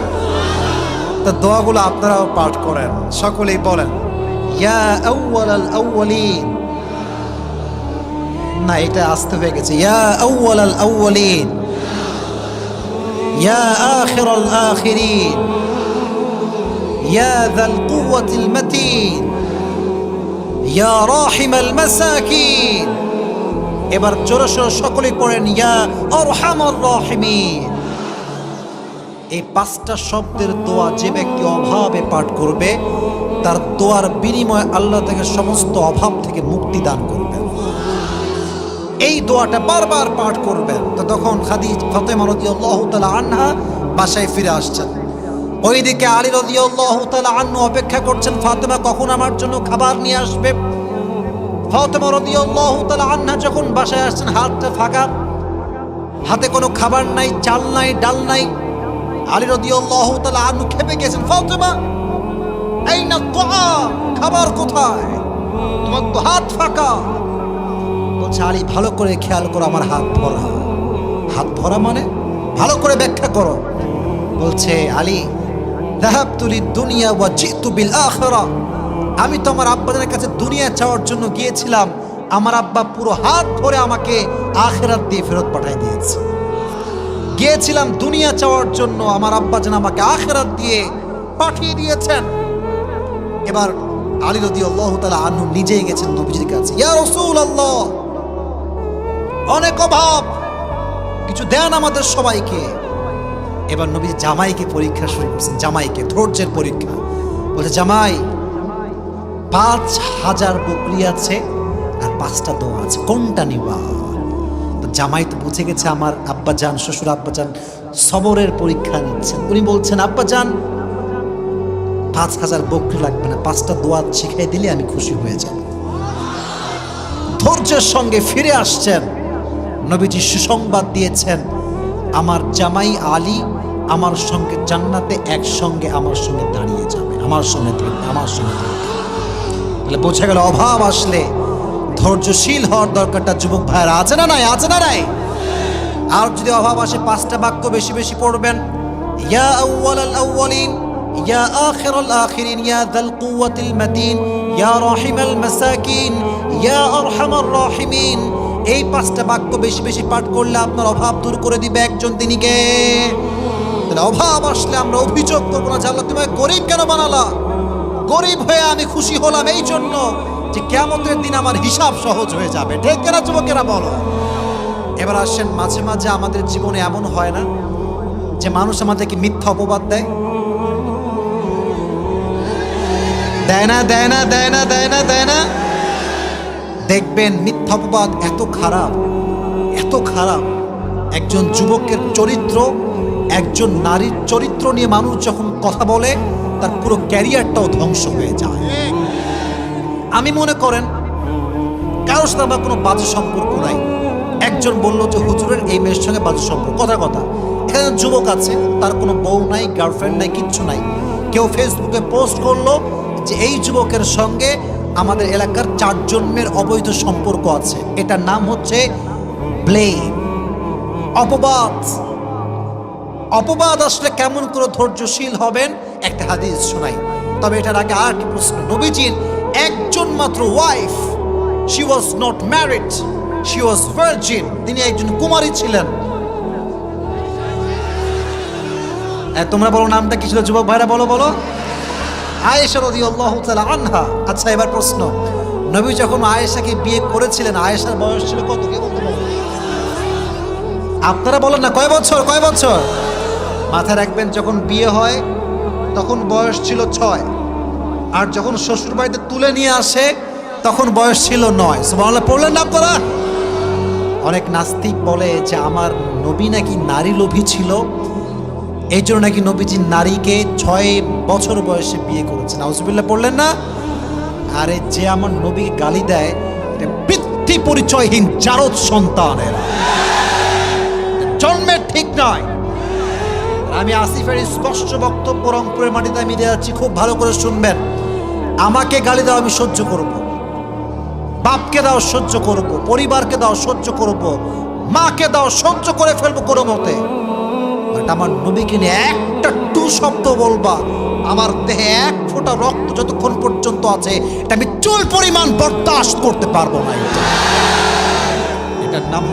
তা দোয়াগুলো আপনারাও পাঠ করেন, সকলেই বলেন, ইয়া আউয়ালাল আউয়ালিন। না, এটা আসতে হয়ে গেছে। ইয়া আউয়ালাল আউয়ালিন, ইয়া আখিরাল আখিরিন, ইয়া যাল কুওয়াতিল মাতিন, ইয়া রাহিমাল মাসাকিন, এবার জোরে সোরে সকলেই পড়েন ইয়া আরহামার রাহিমিন। এই 5টা শব্দের দোয়া যে ব্যক্তি অভাবে পাঠ করবে তার দোয়ার বিনিময়ে আল্লাহ থেকে সমস্ত অভাব থেকে মুক্তি দান করবেন। এই দোয়াটা বারবার পাঠ করবেন। তো তখন ফাতেমা রাদিয়াল্লাহু তাআলা আনহা বাসায় ফিরে আসছেন। ওইদিকে আলী রাদিয়াল্লাহু তাআলা আনহু অপেক্ষা করছেন ফাতেমা কখন আমার জন্য খাবার নিয়ে আসবে। ফাতেমা রাদিয়াল্লাহু তাআলা আনহা যখন বাসায় আসছেন হাতটা ফাঁকা, হাতে কোনো খাবার নাই, চাল নাই, ডাল নাই। আলী রাদিয়াল্লাহু তাআলা আনহু খেপে গেছেন, ফাতেমা আইনা তুআম, খাবার কোথায়? তোমার তো হাত ফাঁকা। বলছে আলী ভালো করে খেয়াল করো, আমার হাত ভরা। হাত ভরা মানে ভালো করে ব্যাখ্যা করো। বলছে আলী যাহাবতু লিদ-দুনিয়া ওয়া জিতু বিল আখিরাহ, আমি তো আমার আব্বাজানের কাছে দুনিয়া চাওয়ার জন্য গিয়েছিলাম, আমার আব্বা পুরো হাত ভরে আমাকে আখিরাত দিয়ে ফেরত পাঠিয়ে দিয়েছে। গিয়েছিলাম দুনিয়া চাওয়ার জন্য, আমার আব্বাজান আমাকে আখিরাত দিয়ে পাঠিয়ে দিয়েছেন। এবার আলী রাদিয়াল্লাহু তাআলা আনহু নিজেই গেছেন নবীজির কাছে, ইয়া রাসূলুল্লাহ অনেক অভাব, কিছু দেন আমাদের সবাইকে। এবার নবী জামাইকে পরীক্ষা শুরু করছেন, জামাইকে ধৈর্যের পরীক্ষা। বলে জামাই 5000 বকরি আছে আর 5টা দোয়া আছে, কোনটা নিবা? তো জামাই তো বুঝে গেছে আমার আব্বাজান, শ্বশুর আব্বাজান সবরের পরীক্ষা নিচ্ছেন। উনি বলছেন আব্বাজান 5000 বকরি লাগবে না, 5টা দোয়া শিখাই দিলে আমি খুশি হয়ে যাব। ধৈর্যের সঙ্গে ফিরে আসছেন। নবীজি সুসংবাদ দিয়েছেন আমার জামাই আলী আমার সঙ্গে জান্নাতে একসঙ্গে আমার সঙ্গে দাঁড়িয়ে যাবে, আমার সঙ্গে থাকবে, আমার সঙ্গে থাকবে। তাহলে বোঝা গেল অভাব আসলে ধৈর্যশীল হওয়ার দরকারটা যুবক ভাইরা আছে না নাই? আছে না নাই? আর যদি অভাব আসে 5টা বাক্য বেশি বেশি পড়বেন, ইয়া আউয়ালাল আউয়ালিন, ইয়া আখিরাল আখিরিন, ইয়া যাল কুওয়াতিল মাতিন, ইয়া রাহিমাল মাসাকিন, ইয়া আরহামার রাহিমিন। এই 5টা বাক্য বেশি বেশি পাঠ করলে আপনার অভাব দূর করে দিবে একজন, তিনি কে? তাহলে অভাব আসলে আমরা অভিযোগ করবো না যে আল্লাহ তুমি গরিব কেন বানালা, গরিব হয়ে আমি খুশি হলাম এই জন্য যে কিয়ামতের দিন আমার হিসাব সহজ হয়ে যাবে। ঠিক কেনা যুবকেরা বলো? এবার আসেন, মাঝে মাঝে আমাদের জীবনে এমন হয় না যে মানুষ আমাদেরকে মিথ্যা অপবাদ দেয়? দেয় না, দেয় না, দেয় না, দেয় না, দেয় না? দেখবেন মিথ্যা অপবাদ এত খারাপ, এত খারাপ। একজন যুবকের চরিত্র, একজন নারীর চরিত্র নিয়ে মানুষ যখন কথা বলে তার পুরো ক্যারিয়ারটাও ধ্বংস হয়ে যায়। আমি মনে করেন কারোর সাথে আমার কোনো বাজে সম্পর্ক নাই। একজন বলল যে হুজুরের এই মেয়ের সঙ্গে বাজে সম্পর্ক, কথা কথা। এখানে যুবক আছে, তার কোনো বউ নাই, গার্লফ্রেন্ড নাই, কিচ্ছু নাই। কেউ ফেসবুকে পোস্ট করলো যে এই যুবকের সঙ্গে আমাদের এলাকার 4 জন্মের অবৈধ সম্পর্ক আছে। এটার নাম হচ্ছে ব্লেম, অপবাদ। অপবাদ আসলে কেমন করে ধৈর্যশীল হবেন একটা হাদিস শোনাই। তবে এটার আগে আর কি প্রশ্ন, নবীজির একজন মাত্র wife, she was not married, she was virgin, তিনি একজন কুমারী ছিলেন। তোমরা বলো নামটা কি ছিল যুবক ভাইরা? বলো বলো। আয়েশা রাদিয়াল্লাহু তাআলা আনহা। আচ্ছা এবার প্রশ্ন, নবী যখন আয়েশাকে বিয়ে করেছিলেন আয়েশার বয়স ছিল কত? কে বলতে পারবে? আপনারা বলেন না, কয় বছর? কয় বছর? মাথায় রাখবেন, যখন বিয়ে হয় তখন বয়স ছিল 6, আর যখন শ্বশুর বাড়িতে তুলে নিয়ে আসে তখন বয়স ছিল 9। সুবহানাল্লাহ পড়লেন না আপনারা? অনেক নাস্তিক বলে যে আমার নবী নাকি নারী লোভী ছিল, এই জন্য নাকি নবীজি নারীকে 6 বছর বয়সে বিয়ে করেছেন। নাউজুবিল্লাহ পড়লেন না? আরে যে আমার নবীকে গালি দেয় এটা পিতৃ পরিচয়হীন জারদ সন্তানের, জন্মের ঠিক নয়। আমি আসিফের স্পষ্ট বক্তব্য রংপুরের মাটিতে আমি দিয়ে যাচ্ছি, খুব ভালো করে শুনবেন। আমাকে গালি দাও আমি সহ্য করব, বাপকে দাও সহ্য করব, পরিবারকে দাও সহ্য করব, মাকে দাও সহ্য করে ফেলবো কোনো মতে। বাট আমার নবীকে নিয়ে একটা টু শব্দ বলবা, আমার দেহে 1 ফোঁটা রক্ত যতক্ষণ পর্যন্ত আছে এটা আমি চুল পরিমাণ বরদাস্ত করতে পারবো না। এটার নাম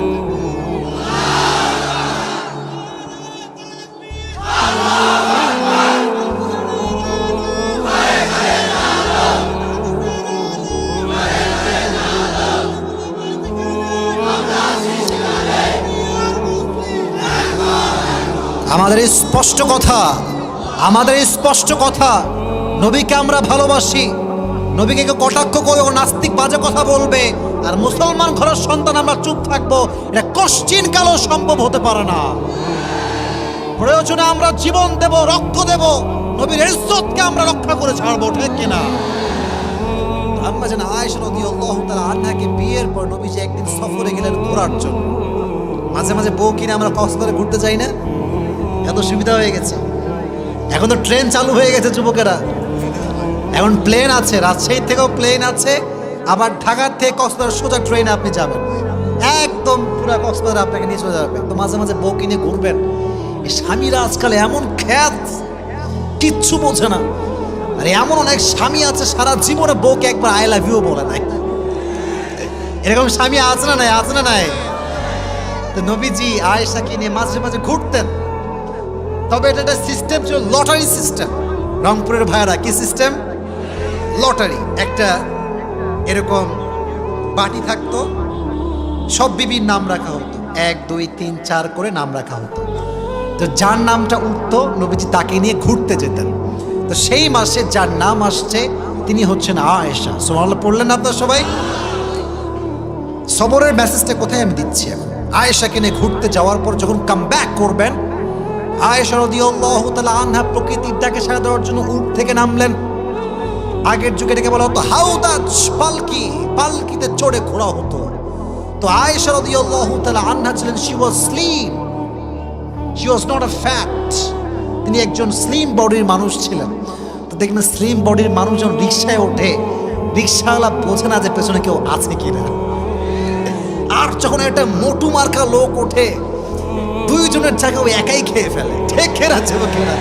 আমাদের এই স্পষ্ট কথা, আমাদের এই স্পষ্ট কথা, নবীকে আমরা ভালোবাসি। নবীকে কেউ কটাক্ষ করে ও নাস্তিক বাজে কথা বলবে আর মুসলমান ঘরের সন্তান আমরা চুপ থাকবো, এটা কোশ্চিন কালও সম্ভব হতে পারে না। প্রয়োজনে আমরা জীবন দেব, রক্ত দেব, নবীর ইজ্জতকে আমরা রক্ষা করে ছাড়বো, ঠিক কিনা? আম্মা জান আয়েশা রাদিয়াল্লাহু তাআলা আনহাকে বিয়ের পর নবীজি একদিন সফরে গেলেন ঘোরার জন্য। মাঝে মাঝে বউ কিনে আমরা কক্সবাজারে ঘুরতে যাই না, এত সুবিধা হয়ে গেছে। এখন তো ট্রেন চালু হয়ে গেছে যুবকেরা, এখন প্লেন আছে, রাজশাহী থেকেও প্লেন আছে, আবার ঢাকার থেকে কক্সবাজার সোজা ট্রেনে আপনি যাবেন, একদম পুরো কক্সবাজার আপনাকে নিয়ে চলে যাবে। তো মাঝে মাঝে বউ কিনে ঘুরবেন। এই স্বামীরা আজকাল এমন খ্যাত, কিচ্ছু বোঝে না। আর এমন অনেক স্বামী আছে সারা জীবনে বউকে একবার আই লাভ ইউ বলে নাই। এরকম স্বামী আছে না নাই? আছে না নাই? তো নবীজি আয়েশাকে নিয়ে মাঝে মাঝে ঘুরতেন। তবে এটা একটা সিস্টেম ছিল, লটারি সিস্টেম। রংপুরের ভাইয়েরা কি সিস্টেম? লটারি। একটা এরকম বাটি থাকতো, সব বিবির নাম রাখা হতো, 1 2 3 4 করে নাম রাখা হতো। তো যার নামটা উঠতো নবীজি তাকে নিয়ে ঘুরতে যেতেন। তো সেই মাসে যার নাম আসছে তিনি হচ্ছেন আয়েশা। সুবহানাল্লাহ পড়লেন আপনারা সবাই? সবরের মেসেজটা কোথায় আমি দিচ্ছি এখন? আয়েশাকে নিয়ে ঘুরতে যাওয়ার পর যখন কাম ব্যাক করবেন, আয়েশা রাদিয়াল্লাহু তাআলা আনহা প্রকৃতির ডাকে সাড়া দেওয়ার জন্য উট থেকে নামলেন। আগের যুগে এটাকে বলা হতো হাউদাজ, পালকি, পালকিতে চড়ে ঘোরা হতো। তো আয়েশা রাদিয়াল্লাহু তাআলা আনহা ছিলেন, she was slim, she was not a fat. তিনি একজন স্লিম বডির মানুষ ছিলেন। তো দেখবেন স্লিম বডির মানুষ যখন রিক্সায় ওঠে, রিক্সাওয়ালা বোঝে না যে পেছনে কেউ আছে কিনা। আর যখন একটা মোটু মার্কা লোক ওঠে, দুইজনের জায়গা ওই একাই খেয়ে ফেলে, ঠিক খেয়ে কিনা।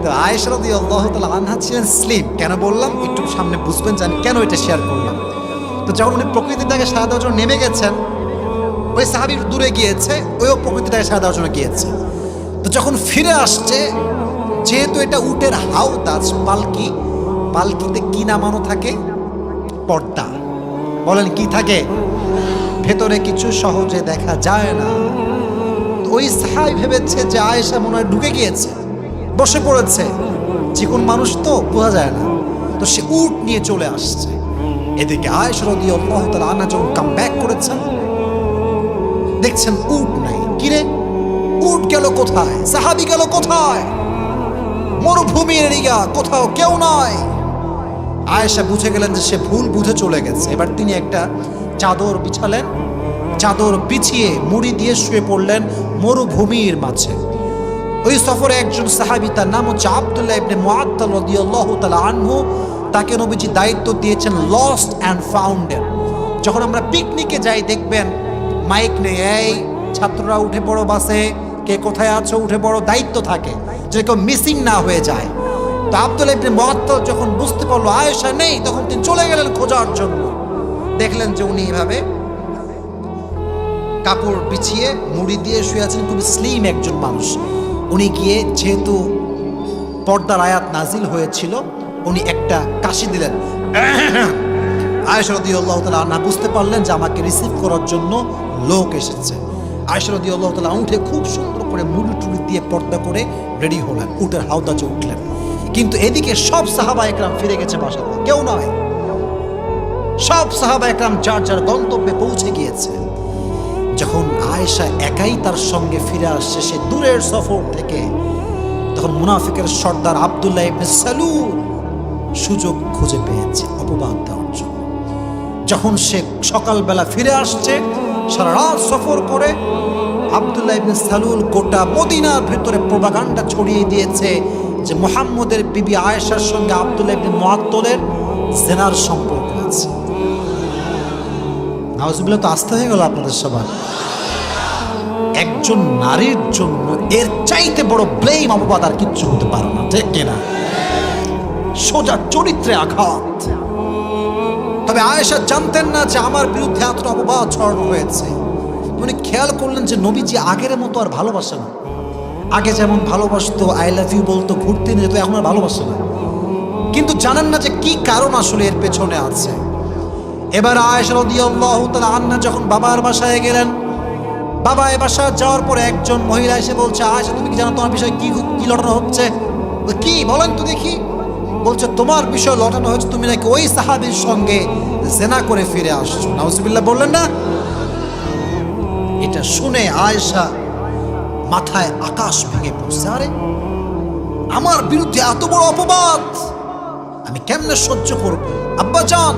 তো আয়েশা রাদিয়াল্লাহু তাআলা আনহা ছিলেন স্লিম। কেন বললাম একটু সামনে বুঝবেন, জানি কেন এটা শেয়ার করলাম। তো যখন উনি প্রকৃতিটাকে সাড়া দেওয়ার জন্য নেমে গেছেন, ওই সাহাবী দূরে গিয়েছে, ওইও প্রকৃতিটাকে সাড়া দেওয়ার জন্য গিয়েছে। তো যখন ফিরে আসছে, যেহেতু এটা উটের হাউদাজ, পালকি, পালকিতে কি নামানো থাকে? পর্দা। বলেন কি থাকে? ভেতরে কিছু সহজে দেখা যায় না। ওই সাহাবী ভেবেছে যে আয়েশা মনে হয় ঢুকে গিয়েছে, বসে পড়েছে, চিকন মানুষ তো বোঝা যায় না। তো সে উট নিয়ে চলে আসছে। এদিকে আয়েশা রাদিয়াল্লাহু তাআলা আনহা যখন কাম ব্যাক করেছেন, দেখছেন উট নাই। কিরে, উট গেল কোথায়? সাহাবী গেল কোথায়? মরুভূমির এরিয়া, কোথাও কেউ নয়। আয়েশা বুঝে গেলেন যে সে ভুল বুঝে চলে গেছে। এবার তিনি একটা চাদর বিছালেন, চাদর বিছিয়ে মুড়ি দিয়ে শুয়ে পড়লেন মরুভূমির মাঝে। ওই সফরে একজন সাহাবী, তার নাম হচ্ছে আব্দুল্লাহ ইবনে মুআত্তাল রাদিয়াল্লাহু তাআলা আনহু, তাকে নবীজি দায়িত্ব দিয়েছেন লস্ট অ্যান্ড ফাউন্ডের। যখন আমরা পিকনিকে যাই দেখবেন মাইক নেই, এই ছাত্ররা উঠে পড়ো বাসে, কে কোথায় আছো উঠে পড়ো, দায়িত্ব থাকে যে কেউ মিসিং না হয়ে যায়। তো আব্দুল্লাহ ইবনে মুআত্তাল যখন বুঝতে পারলো আয়েশা নেই, তখন তিনি চলে গেলেন খোঁজার জন্য। দেখলেন যে উনি এইভাবে কাপড় বিছিয়ে মুড়ি দিয়ে শুয়ে আছেন, খুব স্লিম একজন মানুষ। উনি গিয়ে, যেহেতু পর্দার আয়াত নাজিল হয়েছিল, উনি একটা কাশি দিলেন। আয়েশা রাদিয়াল্লাহু তাআলা আনহা বুঝতে পারলেন যে আমাকে রিসিভ করার জন্য লোক এসেছে। আয়েশা রাদিয়াল্লাহু তাআলা উঠে খুব সুন্দর করে মুড়ি টুড়ি দিয়ে পর্দা করে রেডি হলেন, উটের হাউদাজে উঠলেন। কিন্তু এদিকে সব সাহাবা একরাম ফিরে গেছে বাসাতে, কেউ নয়। সব সাহাবা একরাম যার যার গন্তব্যে পৌঁছে গিয়েছে। যখন আয়েশা একাই তার সঙ্গে ফিরে আসছে সে দূরের সফর থেকে, তখন মুনাফিকের সর্দার আব্দুল্লাহ ইবনে সালুল সুযোগ খুঁজে পেয়েছে অপবাদ দেওয়ার জন্য। যখন সে সকালবেলা ফিরে আসছে সারা রাত সফর করে, আব্দুল্লাহ ইবনে সালুল গোটা মদিনার ভিতরে প্রোপাগান্ডা ছড়িয়ে দিয়েছে যে মুহাম্মদের বিবি আয়েশার সঙ্গে আব্দুল্লাহ ইবনে মুআত্তালের জিনার সম্পর্ক আছে। নাউজুবিল্লাহ, তো আস্থা হয়ে গেল আপনাদের সবার। একজন নারীর জন্য এর চাইতে বড় ব্লেম, অপবাদ আর কিচ্ছু হতে পারে না, ঠিক কিনা? সোজা চরিত্রে আঘাত। তবে আয়েশা জানতেন না যে আমার বিরুদ্ধে এতটা অপবাদ ছড়ানো হয়েছে। উনি খেয়াল করলেন যে নবীজি আগের মতো আর ভালোবাসে না। আগে যেমন ভালোবাসতো, আই লাভ ইউ বলতো, ঘুরতে নিয়ে যেত, এখন আর ভালোবাসে না। কিন্তু জানেন না যে কি কারণ আসলে এর পেছনে আছে। এবার আয়েশা রাদিয়াল্লাহু তাআলা আনহা যখন বাবার বাসায় গেলেন, বাবা এ বাসা যাওয়ার পরে একজন মহিলা এসে বলছে, আয়েশা তুমি কি জানো তোমার বিষয়ে কি কি লটানো হচ্ছে? কি বলেন তো দেখি। বলছে তোমার বিষয় লটানো হচ্ছে, তুমি নাকি ওই সাহাবীর সঙ্গে জেনা করে ফিরে আসছো। নাউজুবিল্লাহ বললেন না? এটা শুনে আয়েশা মাথায় আকাশ ভেঙে পড়ছে। আরে আমার বিরুদ্ধে এত বড় অপবাদ আমি কেমনে সহ্য করব? আব্বা জান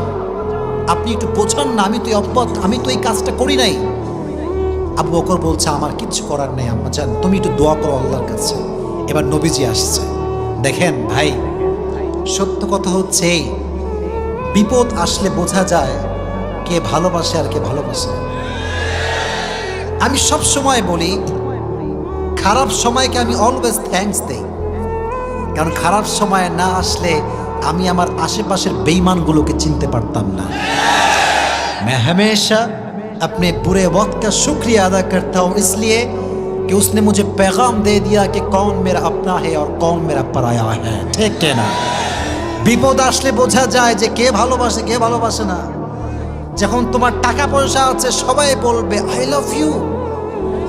আপনি একটু বোঝান না, আমি তো এই অপবাদ, আমি তো এই কাজটা করি নাই। আবু বকর বলছে আমার কিচ্ছু করার নেই আম্মা জান, তুমি একটু দোয়া করো আল্লাহর কাছে। এবার নবীজি আসছে। দেখেন ভাই, সত্য কথা হচ্ছে এই, বিপদ আসলে বোঝা যায় কে ভালোবাসে আর কে ভালোবাসে। আমি সব সময় বলি খারাপ সময়কে আমি অলওয়েজ থ্যাঙ্কস দেই, কারণ খারাপ সময় না আসলে আমি আমার আশেপাশের বেঈমানগুলোকে চিনতে পারতাম না। मैं हमेशा अपने बुरे वक्त का शुक्रिया अदा करता हूँ इसलिए कि उसने मुझे पैगाम दे दिया कि कौन मेरा अपना है और कौन मेरा पराया है। ঠিক না? বিপদ আসলে বোঝা যায় যে কে ভালোবাসে কে ভালোবাসে না। যখন তোমার টাকা পয়সা আছে সবাই বলবে I love you,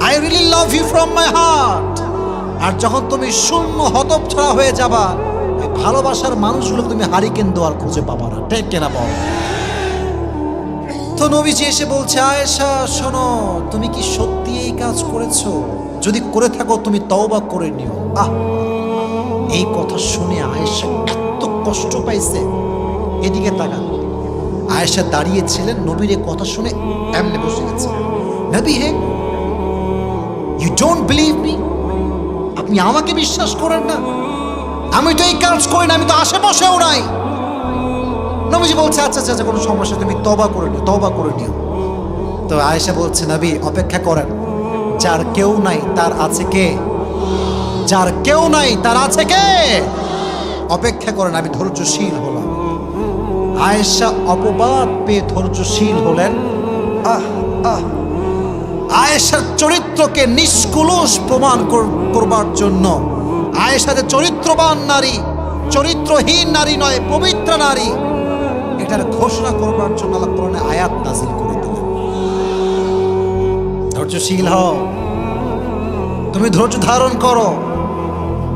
I really love you from my heart. আর যখন তুমি শূন্য হতচ্ছাড়া হয়ে যাবা, ওই ভালোবাসার মানুষগুলো তুমি হারিকেন দেওয়ার খুঁজে পাবা না। ঠিক কিনা বল? তো নবীজি এসে বলছে, আয়েশা শোনো, তুমি কি সত্যি এই কাজ করেছো? যদি করে থাকো তুমি তওবা করে নিও। এই কথা শুনে আয়েশা এত কষ্ট পাইছে। এদিকে তাকান, আয়েশা দাঁড়িয়েছিলেন, নবীর এই কথা শুনে এমনি বসে গেছে। নবী হে, ইউ ডোন্ট বিলিভ মি? আপনি আমাকে বিশ্বাস করেন না? আমি তো এই কাজ করি না, আমি তো আশেপাশেও নাই। নবীজি বলছে আচ্ছা আচ্ছা কোনো সমস্যা, তুমি তওবা করে নিও, তওবা করে নিও। তো আয়েশা বলছে নবী অপেক্ষা করেন, যার কেউ নাই তার আছে কে? যার কেউ নাই তার আছে কে? অপেক্ষা করেন, আমি ধৈর্যশীল হলাম। আয়েশা অপবাদ পেয়ে ধৈর্যশীল হলেন। আয়েশার চরিত্রকে নিষ্কলুষ প্রমাণ করবার জন্য, আয়েশা যে চরিত্রবান নারী, চরিত্রহীন নারী নয়, পবিত্র নারী, এটার ঘোষণা করবার জন্য আল্লাহ কোরআনে আয়াত নাযিল করে দিলেন। ধৈর্যশীল হও, তুমি ধৈর্য ধারণ করো।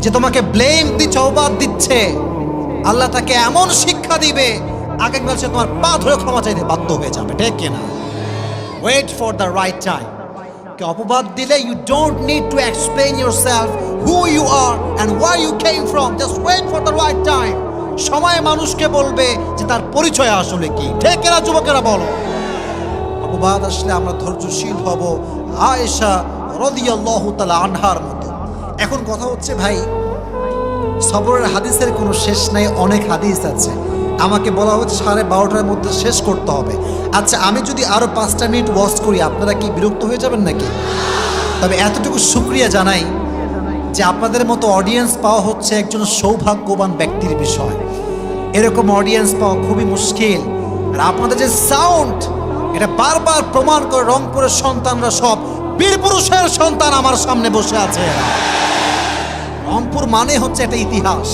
যে তোমাকে ব্লেম দিচ্ছে, অপবাদ দিচ্ছে, আল্লাহ তাকে এমন শিক্ষা দিবে আগে বলছে তোমার পা ধরে ক্ষমা চাইতে বাধ্য হয়ে যাবে। ঠিক কিনা? Wait for the right time. অপবাদ দিলে you don't need to explain yourself who you are and where you came from, just wait for the right time. সময় মানুষকে বলবে যে তার পরিচয় আসলে কি। ঠিক কিনা যুবকেরা বলো? অপবাদ আসলে আমরা ধৈর্যশীল হব আয়েশা রাদিয়াল্লাহু তাআলা আনহার মতো। এখন কথা হচ্ছে ভাই, সবরের হাদিসের কোনো শেষ নাই, অনেক হাদিস আছে। আমাকে বলা হচ্ছে 12:30টার মধ্যে শেষ করতে হবে। আচ্ছা আমি যদি আরো 5টা মিনিট ওয়াচ করি আপনারা কি বিরক্ত হয়ে যাবেন নাকি? তবে এতটুকু শুকরিয়া জানাই যে আপনাদের মতো অডিয়েন্স পাওয়া হচ্ছে একজন সৌভাগ্যবান ব্যক্তির বিষয়। এরকম অডিয়েন্স পাওয়া খুবই মুশকিল। আর আপনাদের যে সাউন্ড, এটা বারবার প্রমাণ করে রংপুরের সন্তানরা সব বীর পুরুষের সন্তান আমার সামনে বসে আছে। রংপুর মানে হচ্ছে একটা ইতিহাস।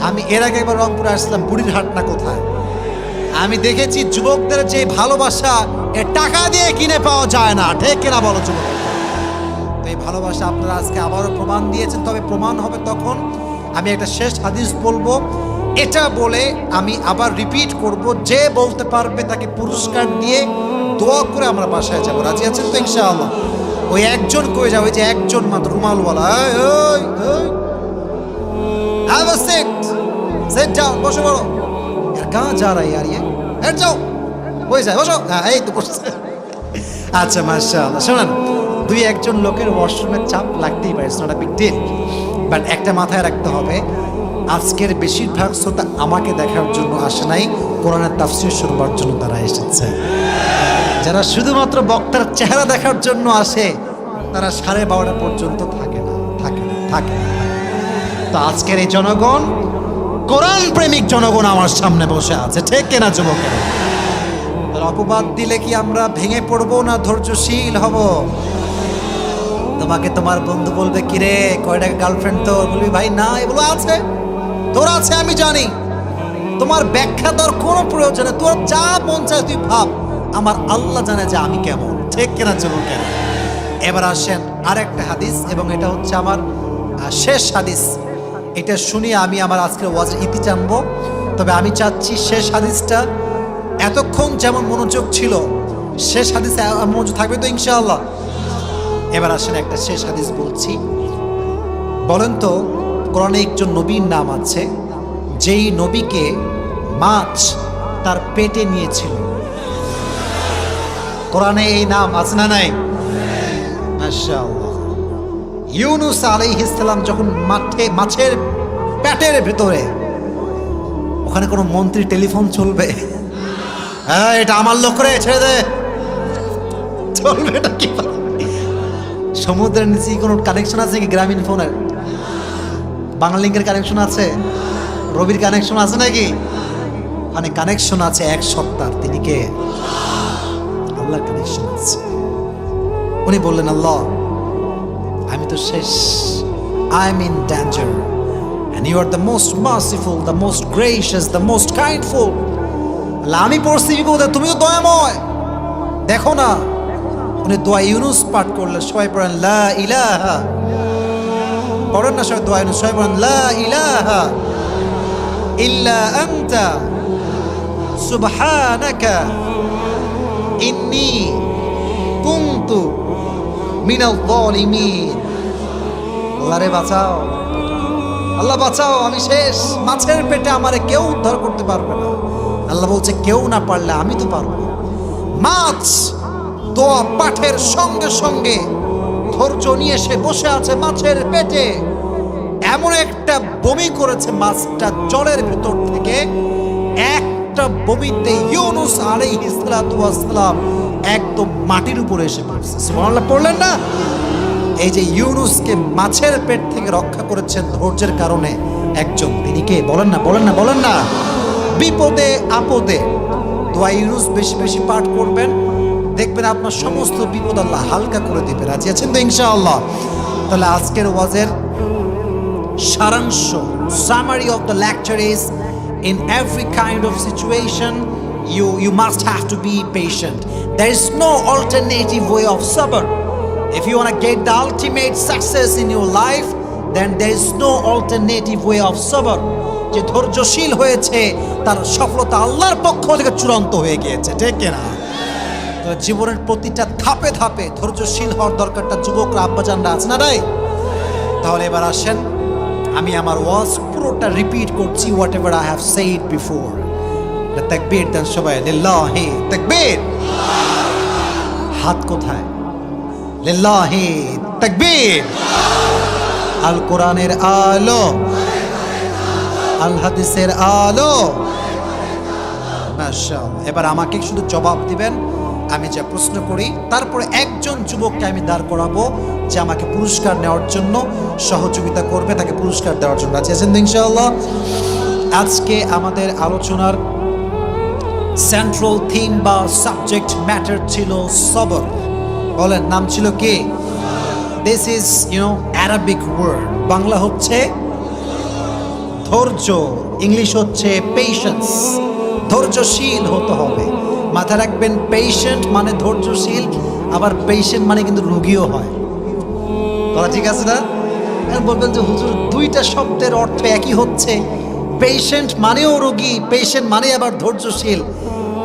আমি এর আগে একবার রংপুরে আসলাম, বুড়ির হাট না কোথায়, আমি দেখেছি যুবকদের যে ভালোবাসা এ টাকা দিয়ে কিনে পাওয়া যায় না। ঠিক কিনা বলো যুবক? তো এই ভালোবাসা আপনারা আজকে আবারও প্রমাণ দিয়েছেন। তবে প্রমাণ হবে তখন, আমি একটা শেষ হাদিস বলবো, এটা বলে আমি আবার রিপিট করব, যে বলতে পারবে তাকে পুরস্কার দিয়ে দোয়া করে আমরা বাসায় যাবো। রাজি আছেন তো ইনশাআল্লাহ? ওই একজন কয়ে যাবে, যে একজন মাত্র রুমালওয়ালা, have a seat, sit down, বসে পড়ো। यार कहाँ जा रहा है यार ये? बैठ जाओ, হয়ে যায়, বসো। হ্যাঁ এই তো বসছে। আচ্ছা মাশাআল্লাহ। শুনুন, দুই একজন লোকের ওয়াশরুমের চাপ লাগতেই পারে, it's not a big deal. But একটা মাথায় রাখতে হবে, আজকের বেশিরভাগ শ্রোতা আমাকে দেখার জন্য আসে নাই, কোরআনের তাফসীর শুনবার জন্য তারা এসেছে। যারা শুধুমাত্র বক্তার চেহারা দেখার জন্য আসে তারা 12:30 পর্যন্ত থাকে না। তো আজকের এই জনগণ, কোরআন প্রেমিক জনগণ আমার সামনে বসে আছে। ঠিক কিনা যুবকেরা? অপবাদ দিলে কি আমরা ভেঙে পড়বো না ধৈর্যশীল হব? তোমাকে তোমার বন্ধু বলবে কিরে কয়টা গার্লফ্রেন্ড তোর, বলবি ভাই না, এগুলো আছে, তোর আছে আমি জানি। তোমার ব্যাখ্যা তোর কোনো প্রয়োজনে, তোর যা মন চায় তুই ভাব, আমার আল্লাহ জানে যে আমি কেমন। ঠিক ঠিক কিনা যুবকেরা? এবার আসেন আরেকটা হাদিস, এবং এটা হচ্ছে আমার শেষ হাদিস। এটা শুনিয়ে আমি আমার আজকের ওয়াজের ইতি টানবো। তবে আমি চাচ্ছি শেষ হাদিসটা এতক্ষণ যেমন মনোযোগ ছিল, শেষ হাদিসে মনোযোগ থাকবে তো ইনশাআল্লাহ। এবার আসেন একটা শেষ হাদিস বলছি। বলেন তো কোরআনে একজন নবীর নাম আছে যেই নবীকে মাছ তার পেটে নিয়েছিল? কোরআনে এই নাম আছে না নাই? মাশাআল্লাহ। ইউনুস আলাইহিস সালাম যখন মাছের পেটের ভিতরে, ওখানে কোনো মন্ত্রী টেলিফোন চলবে? হ্যাঁ, এটা আমার লোক রে, ছেড়ে দে, চলবে এটা কি? সমুদ্রের নিচে কোনো কানেকশন আছে কি? গ্রামীণ ফোনের বাংলালিংকের কানেকশন আছে, রবির কানেকশন আছে নাকি? ওখানে কানেকশন আছে এক সত্তার, তিনি কে? আল্লাহর কানেকশন আছে। উনি বললেন, আল্লাহ আমি তো শেষ, I am in danger and you are the most merciful, the most gracious, the most kindful. আমি পড়ছি বিপদে, তুমি তো দয়াময়, দেখো না। উনি দোয়া ইউনুস পাঠ করলেন, সবাই পড়েন লা ইলাহা, পড়েন না সবাই দোয়া ইউনুস, সবাই পড়েন লা ইলাহা ইল্লা আনতা সুবহানাকা ইন্নী কুনতু মিনাল যালিমিন। আল্লাহরে বাঁচাও, আল্লাহ বাঁচাও, আমি শেষ, মাছের পেটে আমারে কেউ উদ্ধার করতে পারবে না। আল্লাহ বলছে কেউ না পারলে আমি তো পারবো। মাছ দোয়া পাঠের সঙ্গে সঙ্গে ধৈর্য নিয়ে সে বসে আছে মাছের পেটে। এমন একটা বমি করেছে মাছটা জলের ভিতর থেকে, একটা বমিতে ইউনুস আলাইহিস সালাতু ওয়াস সালাম একদম মাটির উপরে এসে পড়ছে। সুবহানাল্লাহ পড়লেন না? এই যে ইউনুসকে মাছের পেট থেকে রক্ষা করেছেন ধৈর্যের কারণে একজন, তিনি কে? বলেন না, বলেন না, বলেন না। বিপদে আপদে দোয়া ইউনুস বেশি বেশি পাঠ করবেন, দেখবেন আপনার সমস্ত বিপদ আল্লাহ হালকা করে দিবে। রাজি আছেন তো ইনশাআল্লাহ? তাহলে আজকের ওয়াজের সারাংশ, summary of the lecture is, in every kind of situation you must have to be patient. There is no alternative way of sabr. If you want to get the ultimate success in your life, then there is no alternative way of sabr. যে ধৈর্যশীল হয়েছে তার সফলতা আল্লাহর পক্ষ থেকে চূড়ান্ত হয়ে গিয়েছে, ঠিক কিনা? তো জীবনের প্রতিটা ধাপে ধাপে ধৈর্যশীল হওয়ার দরকারটা যুবকরা, আব্বাজানরা আছে না রাই? তাহলে এবার আসেন, আমি আমার ওয়াজ পুরোটা রিপিট করছি, what ever I have said before. তাকবীর দেন সবাই, লিল্লাহি তাকবীর। হাত কোথায়? লিল্লাহি তাকবীর। আল কোরআনের আলো, আল হাদিসের আলো। মাশাআল্লাহ। এবার আমাকে শুধু জবাব দিবেন আমি যা প্রশ্ন করি, তারপরে একজন যুবককে আমি দাঁড় করাবো যে আমাকে পুরস্কার নেওয়ার জন্য সহযোগিতা করবে, তাকে পুরস্কার দেওয়ার জন্য। রাজি আছেন ইনশাআল্লাহ? আজকে আমাদের আলোচনার সেন্ট্রাল থিম বা সাবজেক্ট ম্যাটার ছিল সবর। বলেন, নাম ছিল কি? This is Arabic word. Bangla হচ্ছে ধৈর্য, ইংলিশ হচ্ছে পেশেন্স। ধৈর্যশীল হতে হবে, মাথা রাখবেন। পেশেন্ট মানে ধৈর্যশীল, আবার পেশেন্ট মানে কিন্তু রোগীও হয়। কথা ঠিক আছে না? বলবেন যে হুজুর দুইটা শব্দের অর্থ একই হচ্ছে, পেশেন্ট মানেও রোগী, পেশেন্ট মানে আবার ধৈর্যশীল।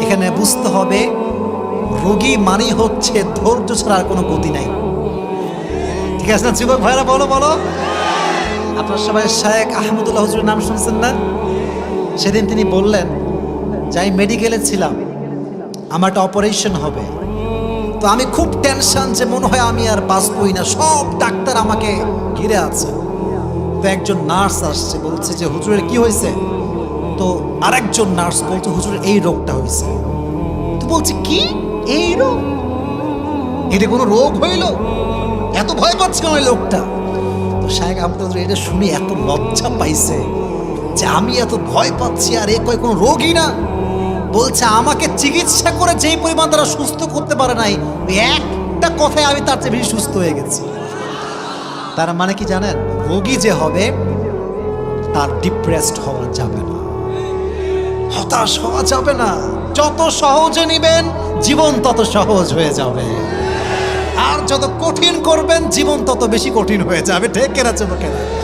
এখানে বুঝতে হবে রোগী মানেই হচ্ছে ধৈর্য ছাড়া আর কোনো গতি নাই। ঠিক আছে না যুবক ভাইরা? বলো বলো। আপনার সবাই শায়েখ আহমদুল্লাহ হুজুরের নাম শুনছেন না? সেদিন তিনি বললেন যে আমি মেডিকেলে ছিলাম, আমার একটা অপারেশন হবে, তো আমি খুব টেনশন যে মনে হয় আমি আর বাঁচবই না, সব ডাক্তার আমাকে ঘিরে আছে। তো একজন নার্স আসছে, বলছে যে হুজুরের কি হয়েছে? তো আরেকজন নার্স বলছে হুজুরের এই রোগটা হয়েছে। তো বলছে কি এই রোগ? এটা কোনো রোগ হইল? এত ভয় পাচ্ছে কেন এই লোকটা? তো শায়েখ আহমদ এটা শুনে এত লজ্জা পাইছে যে আমি এত ভয় পাচ্ছি, আর এ কয় কোনো রোগই না। বলছে আমাকে চিকিৎসা করে যেই পরিমাণ তারা সুস্থ করতে পারে নাই, একটা কথায় আমি তার চেয়ে বেশি সুস্থ হয়ে গেছি। তার মানে কি জানেন? রোগী যে হবে তার ডিপ্রেসড হওয়া যাবে না, হতাশ হওয়া যাবে না। যত সহজে নিবেন জীবন তত সহজ হয়ে যাবে। যত কঠিন করবেন জীবন তত বেশি কঠিন হয়ে যাবে। ঠিক কেনা চুমো কেনা।